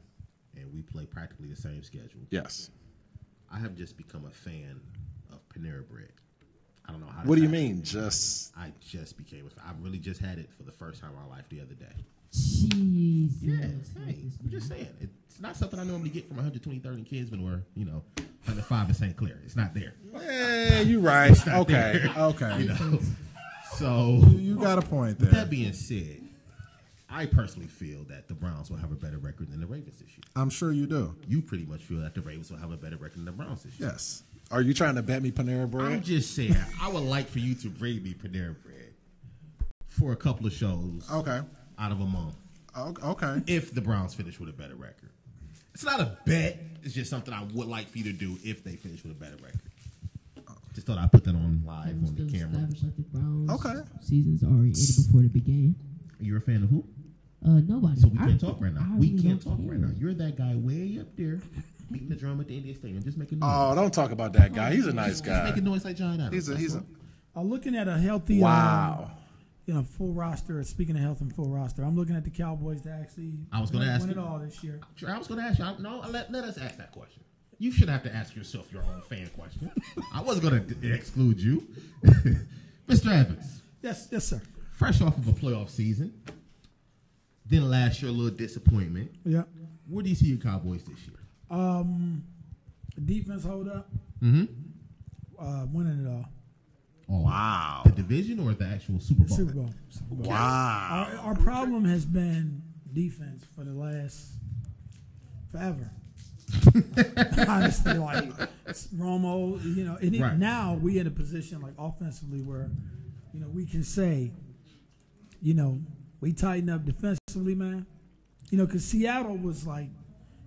And we play practically the same schedule. Yes. I have just become a fan of Panera Bread. I don't know how. What do you mean? I just became a fan. I really just had it for the first time in my life the other day. Jesus. Yeah, hey, I'm just saying. It's not something I normally get from 123rd and Kinsman or, 105 in St. Clair. It's not there. Yeah, you right. Okay. There. Okay. So you got a point there. With that being said, I personally feel that the Browns will have a better record than the Ravens this year. I'm sure you do. You pretty much feel that the Ravens will have a better record than the Browns this year. Yes. Are you trying to bet me Panera Bread? I'm just saying, I would like for you to bring me Panera Bread for a couple of shows. Okay. Out of a month. Okay. If the Browns finish with a better record. It's not a bet. It's just something I would like for you to do if they finish with a better record. Just thought I'd put that on live on the camera. Like the Browns Okay. Season's already ended before the began. You're a fan of who? Nobody. So we can't talk right now. We really can't don't talk care. right now. You're that guy way up there beating the drum at the Indian Stadium. Just making noise. Oh, don't talk about that guy. He's a nice Just guy. making noise like John Adams. Looking at a healthy, wow. Full roster. Speaking of health and full roster, I'm looking at the Cowboys to actually win it all this year. I was going to ask you. No, let us ask that question. You should have to ask yourself your own fan question. I wasn't going to exclude you. Mr. Evans. Yes, sir. Fresh off of a playoff season. Then last year, a little disappointment. Yeah. Where do you see your Cowboys this year? Defense hold up. Mm-hmm. Winning it all. Oh, wow. The division or the actual Super Bowl? Super Bowl. Wow. Our problem has been defense for the last forever. Honestly, like Romo, Right. Now we in a position like offensively where, we can say, we tighten up defensively, man. Because Seattle was like,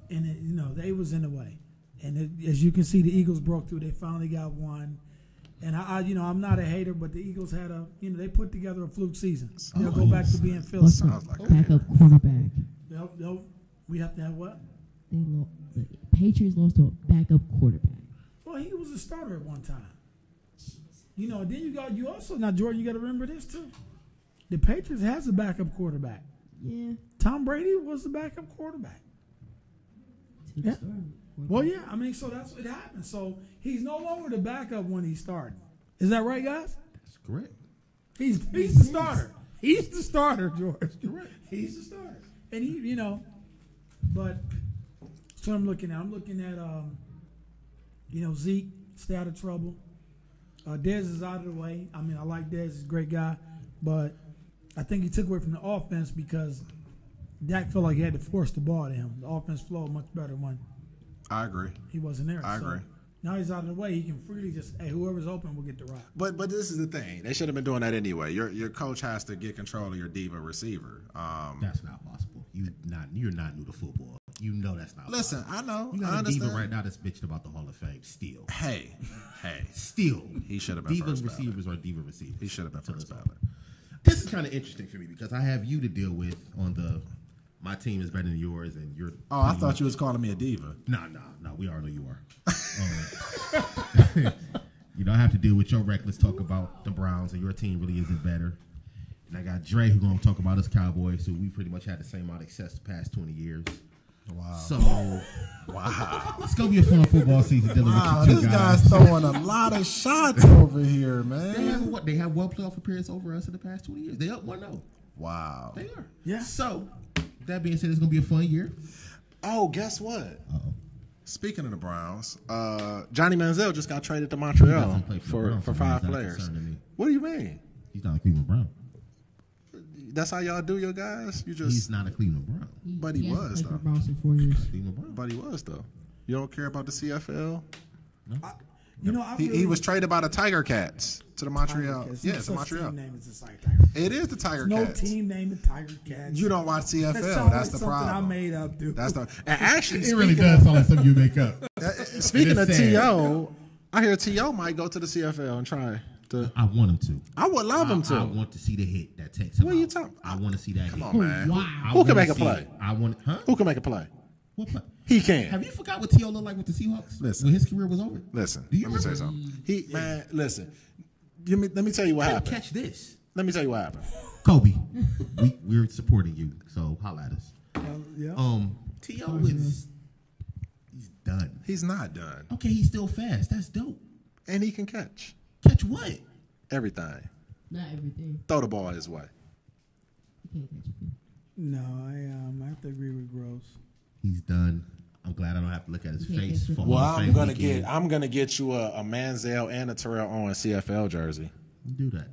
they was in the way, and as you can see, the Eagles broke through. They finally got one, and I'm not a hater, but the Eagles had they put together a fluke season. They'll go back to being Philly. Sounds like backup quarterback. We have to have what? The Patriots lost to a backup quarterback. Well, he was a starter at one time. Then you also now Jordan. You got to remember this too. The Patriots has a backup quarterback. Yeah. Tom Brady was the backup quarterback. Yeah. Well, yeah. So that's what happened. So he's no longer the backup when he started. Is that right, guys? That's correct. He's the starter. He's the starter, George. Correct. He's the starter, and he but that's what I'm looking at. I'm looking at Zeke stay out of trouble. Dez is out of the way. I like Dez. He's a great guy, but I think he took away from the offense because Dak felt like he had to force the ball to him. The offense flowed much better when I agree. He wasn't there. I agree. Now he's out of the way. He can freely just, whoever's open will get the rock. But this is the thing. They should have been doing that anyway. Your coach has to get control of your diva receiver. That's not possible. You're not new to football. You know that's not Listen, possible. I know. You got I a understand. diva right now that's bitching about the Hall of Fame still. Hey. Still. He should have been diva first receivers are diva receivers. He should have been first ballot. This is kind of interesting for me because I have you to deal with on my team is better than yours and you're. Oh, I thought you was calling me a diva. No. We already know you are. You don't have to deal with your reckless talk about the Browns and your team really isn't better. And I got Dre, who's gonna talk about us Cowboys, who we pretty much had the same amount of success the past 20 years. Wow. So, wow. It's gonna be a fun football season. Wow, with you two this guys. guy's throwing a lot of shots over here, man. They have one playoff appearance over us in the past 20 years. They up 1-0. Wow. They are. Yeah. So, that being said, it's gonna be a fun year. Oh, guess what? Uh-oh. Speaking of the Browns, Johnny Manziel just got traded to Montreal doesn't play for the for Browns, 5 so he's not players. concerned to me. What do you mean? He's not a Cleveland Brown. That's how y'all do your guys? You just He's not a Cleveland Brown. But he hasn't was played for though. Browns in 4 years. Cleveland Brown. But he was though. You don't care about the CFL? You know, I He really, was traded by the Tiger Cats to the Montreal. Tiger Cats. Yeah, No to such Montreal. Team name is the Tiger. It is the Tiger No Cats. team name is Tiger Cats. You don't watch CFL. That sounds That's like the something problem. I made up, dude. That's the and actually It really does sound like something you make up. Speaking It of is sad. T.O., I hear T.O. might go to the CFL and try to. I want him to. I would love him to. I want to see the hit that takes him What are you out. talking? I want to see that Come hit. on, man. Wow. I Who can wanna make a see play? it. I want. Huh? Who can make a play? What play? He can. Have you forgot what T.O. looked like with the Seahawks? Listen. When his career was over? Listen, Do you let me tell you remember? something. Man, listen. Let me tell you what Couldn't happened. catch this. Let me tell you what happened. Kobe, we're supporting you, so holla at us. Yeah. T.O. is he's done. He's not done. Okay, he's still fast. That's dope. And he can catch Catch what? everything. Not everything. Throw the ball his way. You can't catch it. No, I have to agree with Gross. He's done. I'm glad I don't have to look at his You can't face catch for it. all Well, the I'm same gonna weekend. get you a Manziel and a Terrell Owens CFL jersey. Do that.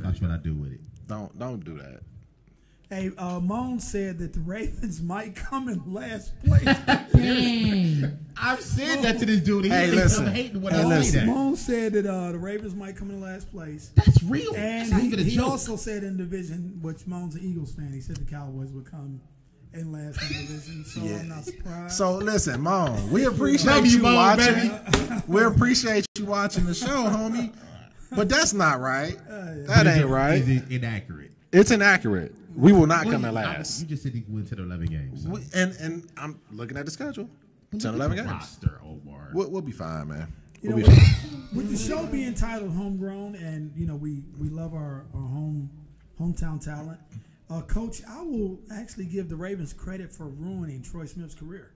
Watch what I do with it. Don't do that. Hey, Moan said that the Ravens might come in last place. Dang. I've said that to this dude. He Hey, thinks listen. I'm hating when Hey, I say listen. that. Moan said that the Ravens might come in last place. That's real. And That's not even a he joke. also said in division, which Moan's an Eagles fan, he said the Cowboys would come in last in division. So Yeah. I'm not surprised. So listen, Mom, we appreciate Love you, you Mom, watching. baby. We appreciate you watching the show, homie. But that's not right. That Is ain't it- right. Is it inaccurate? It's inaccurate. We will not come Well, in last. You just said he went to the 11 games. So. And I'm looking at the schedule. Look 10, at 11 the games. roster, Omar. We'll be fine, man. You We'll know, be fine. with the show being titled Homegrown, and you know we love our hometown talent, Coach, I will actually give the Ravens credit for ruining Troy Smith's career.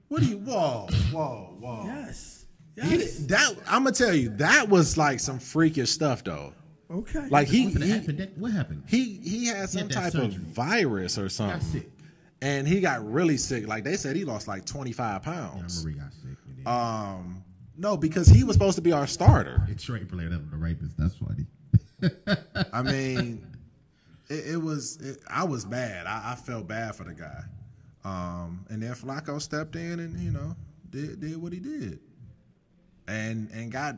What do you? Whoa. Yes, That I'm gonna tell you, that was like some freakish stuff, though. Okay. Like What happened? he had some that type of surgery. virus or Got something, sick. and he got really sick. Like they said, he lost like 25 Yeah, I pounds. remember he got sick. No, because he was supposed to be our starter. It's Trey playing up the Ravens. That's funny. I mean, it was. I was bad. I felt bad for the guy. And then Flacco stepped in and did what he did, and got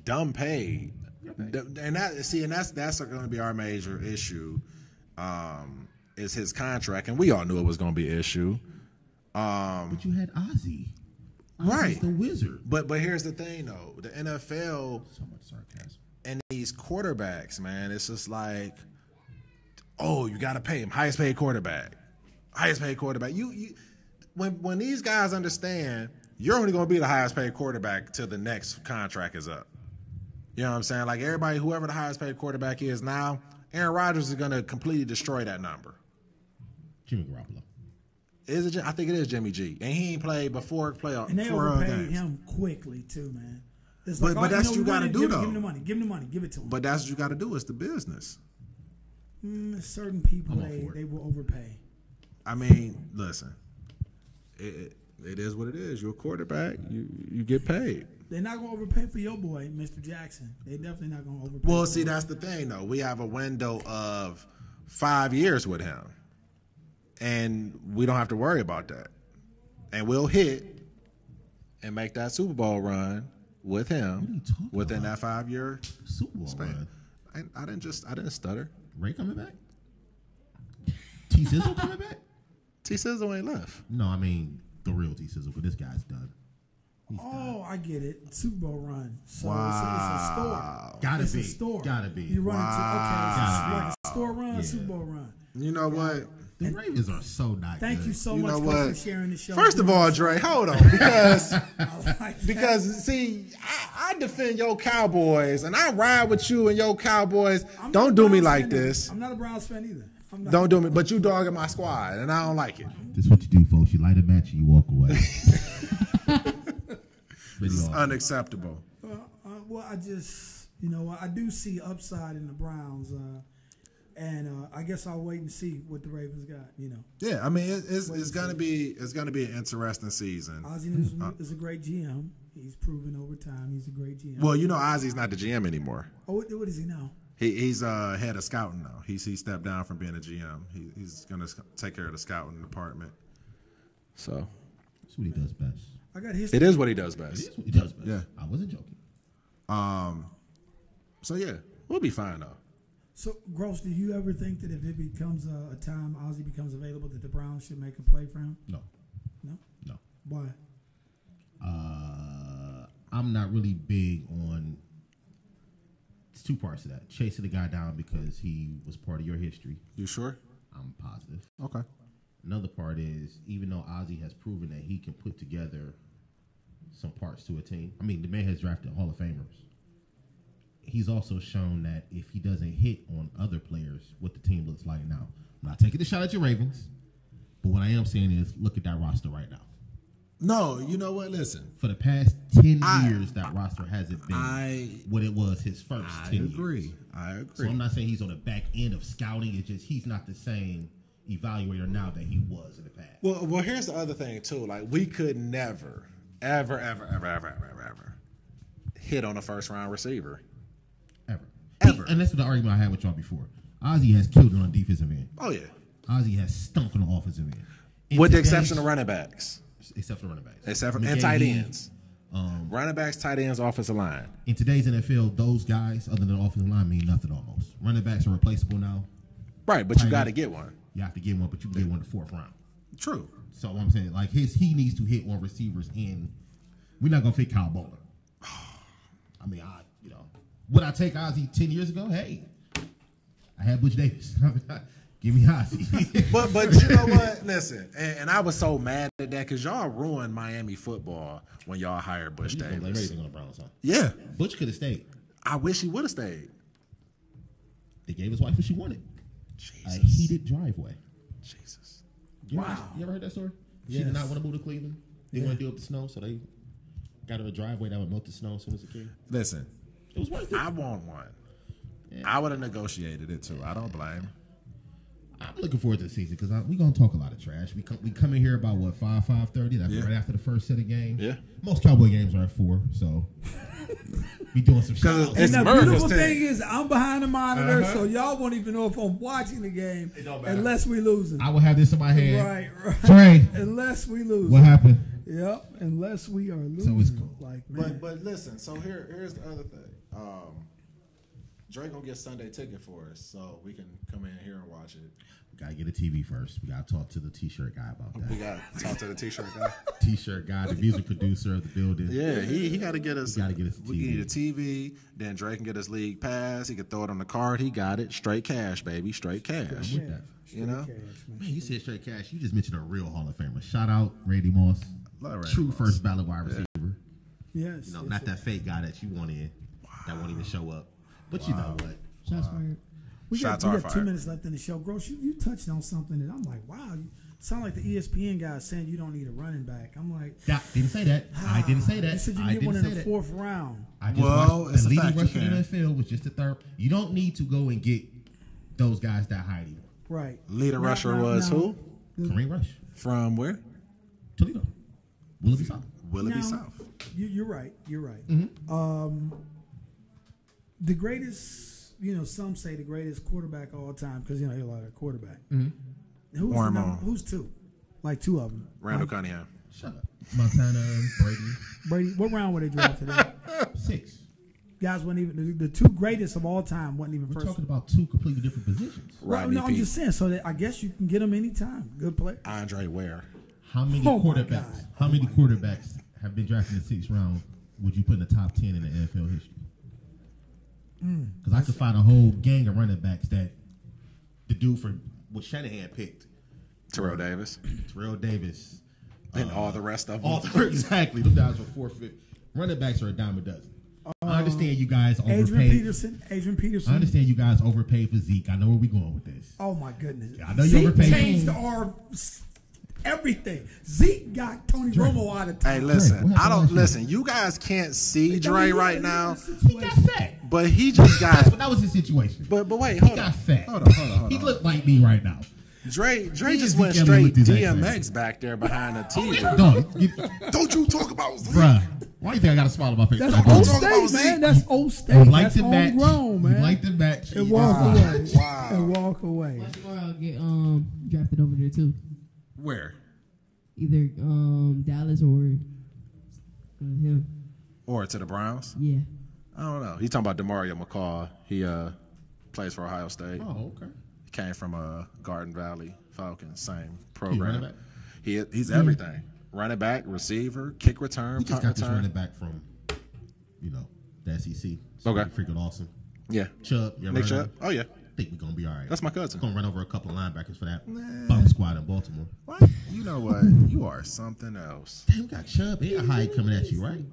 dumb paid. And that's going to be our major issue. Is his contract, and we all knew it was going to be an issue. But you had Ozzy. Right. Ozzy's the wizard. But here's the thing, though: the NFL So much sarcasm. and these quarterbacks, man, it's just like, oh, you got to pay him. Highest paid quarterback. You when these guys understand, you're only going to be the highest paid quarterback till the next contract is up. You know what I'm saying? Like everybody, whoever the highest paid quarterback is now, Aaron Rodgers is going to completely destroy that number. Jimmy Garoppolo. Is it? I think it is Jimmy G, and he ain't played before playoff. and they four overpaid games. him quickly too, man. It's But that's what you gotta do, give though. him the money. Give him the money. Give it to him. But that's what you got to do. It's the business. Certain people I'm all for it. they will overpay. I mean, listen, it is what it is. You're a quarterback. You get paid. They're not going to overpay for your boy, Mr. Jackson. They definitely not going to overpay. Well, for see, him. that's the thing, though. We have a window of 5 years with him, and we don't have to worry about that. And we'll hit and make that Super Bowl run with What are you him talking within about? that 5 year Super Bowl span. run. I didn't stutter. Ray coming back? T Sizzle coming back? T Sizzle ain't left. No, I mean the real T Sizzle, but this guy's done. Oh, I get it. Super Bowl run. So Wow. it's a store. Gotta It's be. a store. Gotta be. You run into, okay, Gotta it's be. like a store run, Yeah. Super Bowl run. You know what? The Ravens are so not Thank good. you so You much know Chris, what? for sharing the show. First of all, Dre, hold on, because see, I defend your Cowboys, and I ride with you and your Cowboys. Don't do me like this. I'm not a Browns fan either. I'm not. Don't do me, but you dogging my squad, and I don't like it. This is what you do, folks. You light a match and you walk away. This is unacceptable. Well, I just, I do see upside in the Browns, and I guess I'll wait and see what the Ravens got. Yeah, I mean it's gonna be an interesting season. Ozzie is a great GM. He's proven over time he's a great GM. Well, Ozzie's not the GM anymore. Oh, what is he now? He's head of scouting now. He stepped down from being a GM. He's gonna take care of the scouting department. So that's what he does best. I got his. It is what he does best. It is what he does best. Yeah, I wasn't joking. So yeah, we'll be fine though. So, Gross, do you ever think that if it becomes a time Ozzie becomes available, that the Browns should make a play for him? No. No? No. Why? I'm not really big on. It's two parts of that. Chasing the guy down because he was part of your history. You sure? I'm positive. Okay. Another part is, even though Ozzie has proven that he can put together some parts to a team. I mean, the man has drafted Hall of Famers. He's also shown that if he doesn't hit on other players, what the team looks like now. I'm not taking a shot at your Ravens, but what I am saying is look at that roster right now. No, you know what? Listen. For the past 10 years, that roster hasn't been what it was his first 10 years. I agree. So I'm not saying he's on the back end of scouting. It's just he's not the same evaluator now that he was in the past. Well, here's the other thing, too. Like, we could never, ever hit on a first-round receiver. Ever. And that's the argument I had with y'all before. Ozzie has killed it on the defensive end. Oh, yeah. Ozzie has stunk on the offensive end. With the exception of running backs. Except for running backs. And tight ends. Running backs, tight ends, offensive line. In today's NFL, those guys, other than the offensive line, mean nothing almost. Running backs are replaceable now. Right, but you got to get one. You have to get one, but you can get one in the fourth round. True. So what I'm saying, like he needs to hit on receivers, and we're not gonna fit Kyle Bowler. I mean, would I take Ozzie 10 years ago? Hey, I had Butch Davis. Give me Ozzie. but you know what? Listen, and I was so mad at that because y'all ruined Miami football when y'all hired Butch Davis. Blame everything on the Browns, huh? Yeah. Butch could have stayed. I wish he would have stayed. They gave his wife what she wanted. Jesus. A heated driveway. Jesus. You ever heard that story? She did not want to move to Cleveland. They want to deal with the snow, so they got her a driveway that would melt the snow as soon as it came. Listen, it was worth it. I want one. Yeah. I would have negotiated it too. I don't blame. I'm looking forward to the season because we're going to talk a lot of trash. We come in here about, 5:30? That's right after the first set of games. Yeah. Most Cowboy games are at 4, so we doing some shots. And the beautiful thing is I'm behind the monitor, so y'all won't even know if I'm watching the game unless we losing. I will have this in my hand. Right. Dre. Unless we lose. What happened? Yep. Unless we are losing. So it's cool. But listen, so here's the other thing. Drake gonna get Sunday ticket for us, so we can come in here and watch it. We gotta get a TV first. We gotta talk to the T-shirt guy about that. We gotta talk to the T-shirt guy. T-shirt guy, the music producer of the building. Yeah, he gotta get us. He gotta get us a TV. We need a TV. Then Drake can get us league pass. He can throw it on the card. He got it. Straight cash, baby. Straight cash. I'm with that. You know, man, you said straight cash. You just mentioned a real Hall of Famer. Shout out Randy Moss. True first ballot wide receiver. Yes. Not that fake guy that you want in that won't even show up. But you know what? Shots fired. We got 2 minutes left in the show. Gross, you touched on something that I'm like, wow, you sound like the ESPN guy saying you don't need a running back. I'm like, didn't say that. I didn't say that. You said you get one in the fourth round. I just watched the leading rusher in the NFL was just the third. You don't need to go and get those guys that high anymore. Right. Leader rusher was who? Kareem Rush. From where? Toledo. Willoughby South. Willoughby South. You're right. You're right. Mm-hmm. The greatest, some say the greatest quarterback of all time because you hear a lot of quarterback. Mm-hmm. Who's two? Like two of them. Randall Cunningham. Shut up. Montana, Brady. What round were they drafted in? 6. Guys weren't even the two greatest of all time. Wasn't even We're first. talking about 2 completely different positions. Well, no, I'm just saying. So that I guess you can get them anytime. Good player. Andre Ware. How many quarterbacks? How many quarterbacks have been drafted in the 6th round? Would you put in the top 10 in the NFL history? Because I could find a whole gang of running backs that the dude for what Shanahan picked Terrell Davis. Terrell Davis. And all the rest of them. Exactly. Them guys were forfeit. Running backs are a dime a dozen. I understand you guys overpaid. Adrian Peterson. I understand you guys overpaid for Zeke. I know where we're going with this. Oh my goodness. I know you Zeke overpaid. Changed our everything. Zeke got Tony Romo out of time. Hey, listen. You guys can't see Dre right now. He got fat. But he just got. That was his situation. But wait, he got fat. Hold on. He looked like me right now. Dre just went straight DMX back there behind the TV. Don't you talk about Zeke. Bruh. Why do you think I got a smile on my face? That's old state, man. That's old state. That's homegrown, man. Like the match. And walk away. Wow. And walk away. Watch Morale get drafted over there too. Where? Either Dallas or him. Or to the Browns? Yeah. I don't know. He's talking about DeMario McCall. He plays for Ohio State. Oh, okay. He came from Garden Valley Falcons, same Running program. back? He's everything. Running back, receiver, kick return, We just punt got this return. running back from, the SEC. Okay. Freaking awesome. Yeah. Chubb. Nick Chubb? Oh, yeah. I think we're going to be all right. That's my cousin. Going to run over a couple of linebackers for that bum squad in Baltimore. What? You know what? You are something else. Damn, we got Chubb and Hyde coming at you, right?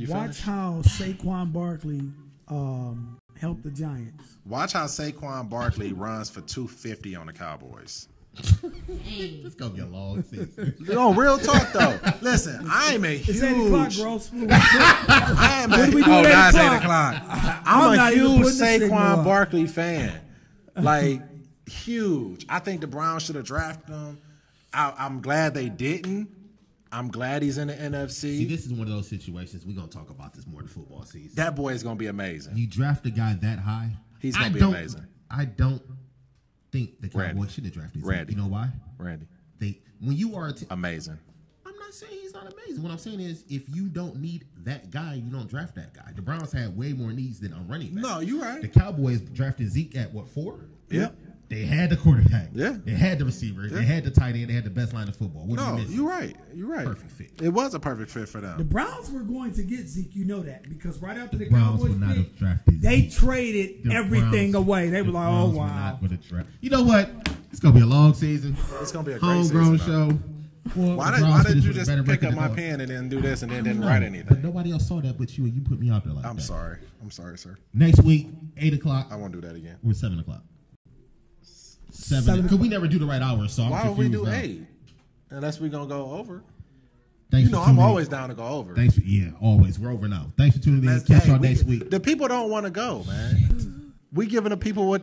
Watch how Saquon Barkley helped the Giants. Watch how Saquon Barkley runs for 250 on the Cowboys. It's going to be a long season. No, real talk, though. Listen, I'm a huge... It's 8 o'clock, bro. I am What do we do oh, at 8 now it's 8 o'clock? o'clock. I'm I'm a not even huge putting the signal Saquon up. Barkley fan. Like, huge. I think the Browns should have drafted him. I'm glad they didn't. I'm glad he's in the NFC. See, this is one of those situations. We're going to talk about this more in the football season. That boy is going to be amazing. You draft a guy that high. He's going to be amazing. I don't think the Cowboys Randy. should have drafted Zeke. Randy. You know why? Randy. When you are amazing. I'm not saying he's not amazing. What I'm saying is, if you don't need that guy, you don't draft that guy. The Browns had way more needs than a running back. No, you're right. The Cowboys drafted Zeke at what, 4? Yep. They had the quarterback. Yeah. They had the receiver. Yeah. They had the tight end. They had the best line of football. What No, are you missing? you're right. You're right. Perfect fit. It was a perfect fit for them. The Browns were going to get Zeke, you know that, because right after the Browns Cowboys would not pick, have drafted they Zeke. traded The everything Browns- away. They were the like, oh, Browns were wow. not gonna draft. You know what? It's gonna be a long season. It's going to be a great Homegrown season, show. Well, Why the did Browns you finished with just a better pick record up my than pen and then do this and then didn't No, write But anything? nobody else saw that but you, and you put me out there like I'm that. sorry. I'm sorry, sir. Next week, 8 o'clock. I won't do that again. We're 7 o'clock. 7. Because we never do the right hour, so I'm Why would we confused do now. 8? Unless we're going to go over. Thanks You know, for I'm tuning in. always down to go over. Thanks for, always. We're over now. Thanks for tuning in. Catch y'all next week. The people don't want to go, man. We giving the people what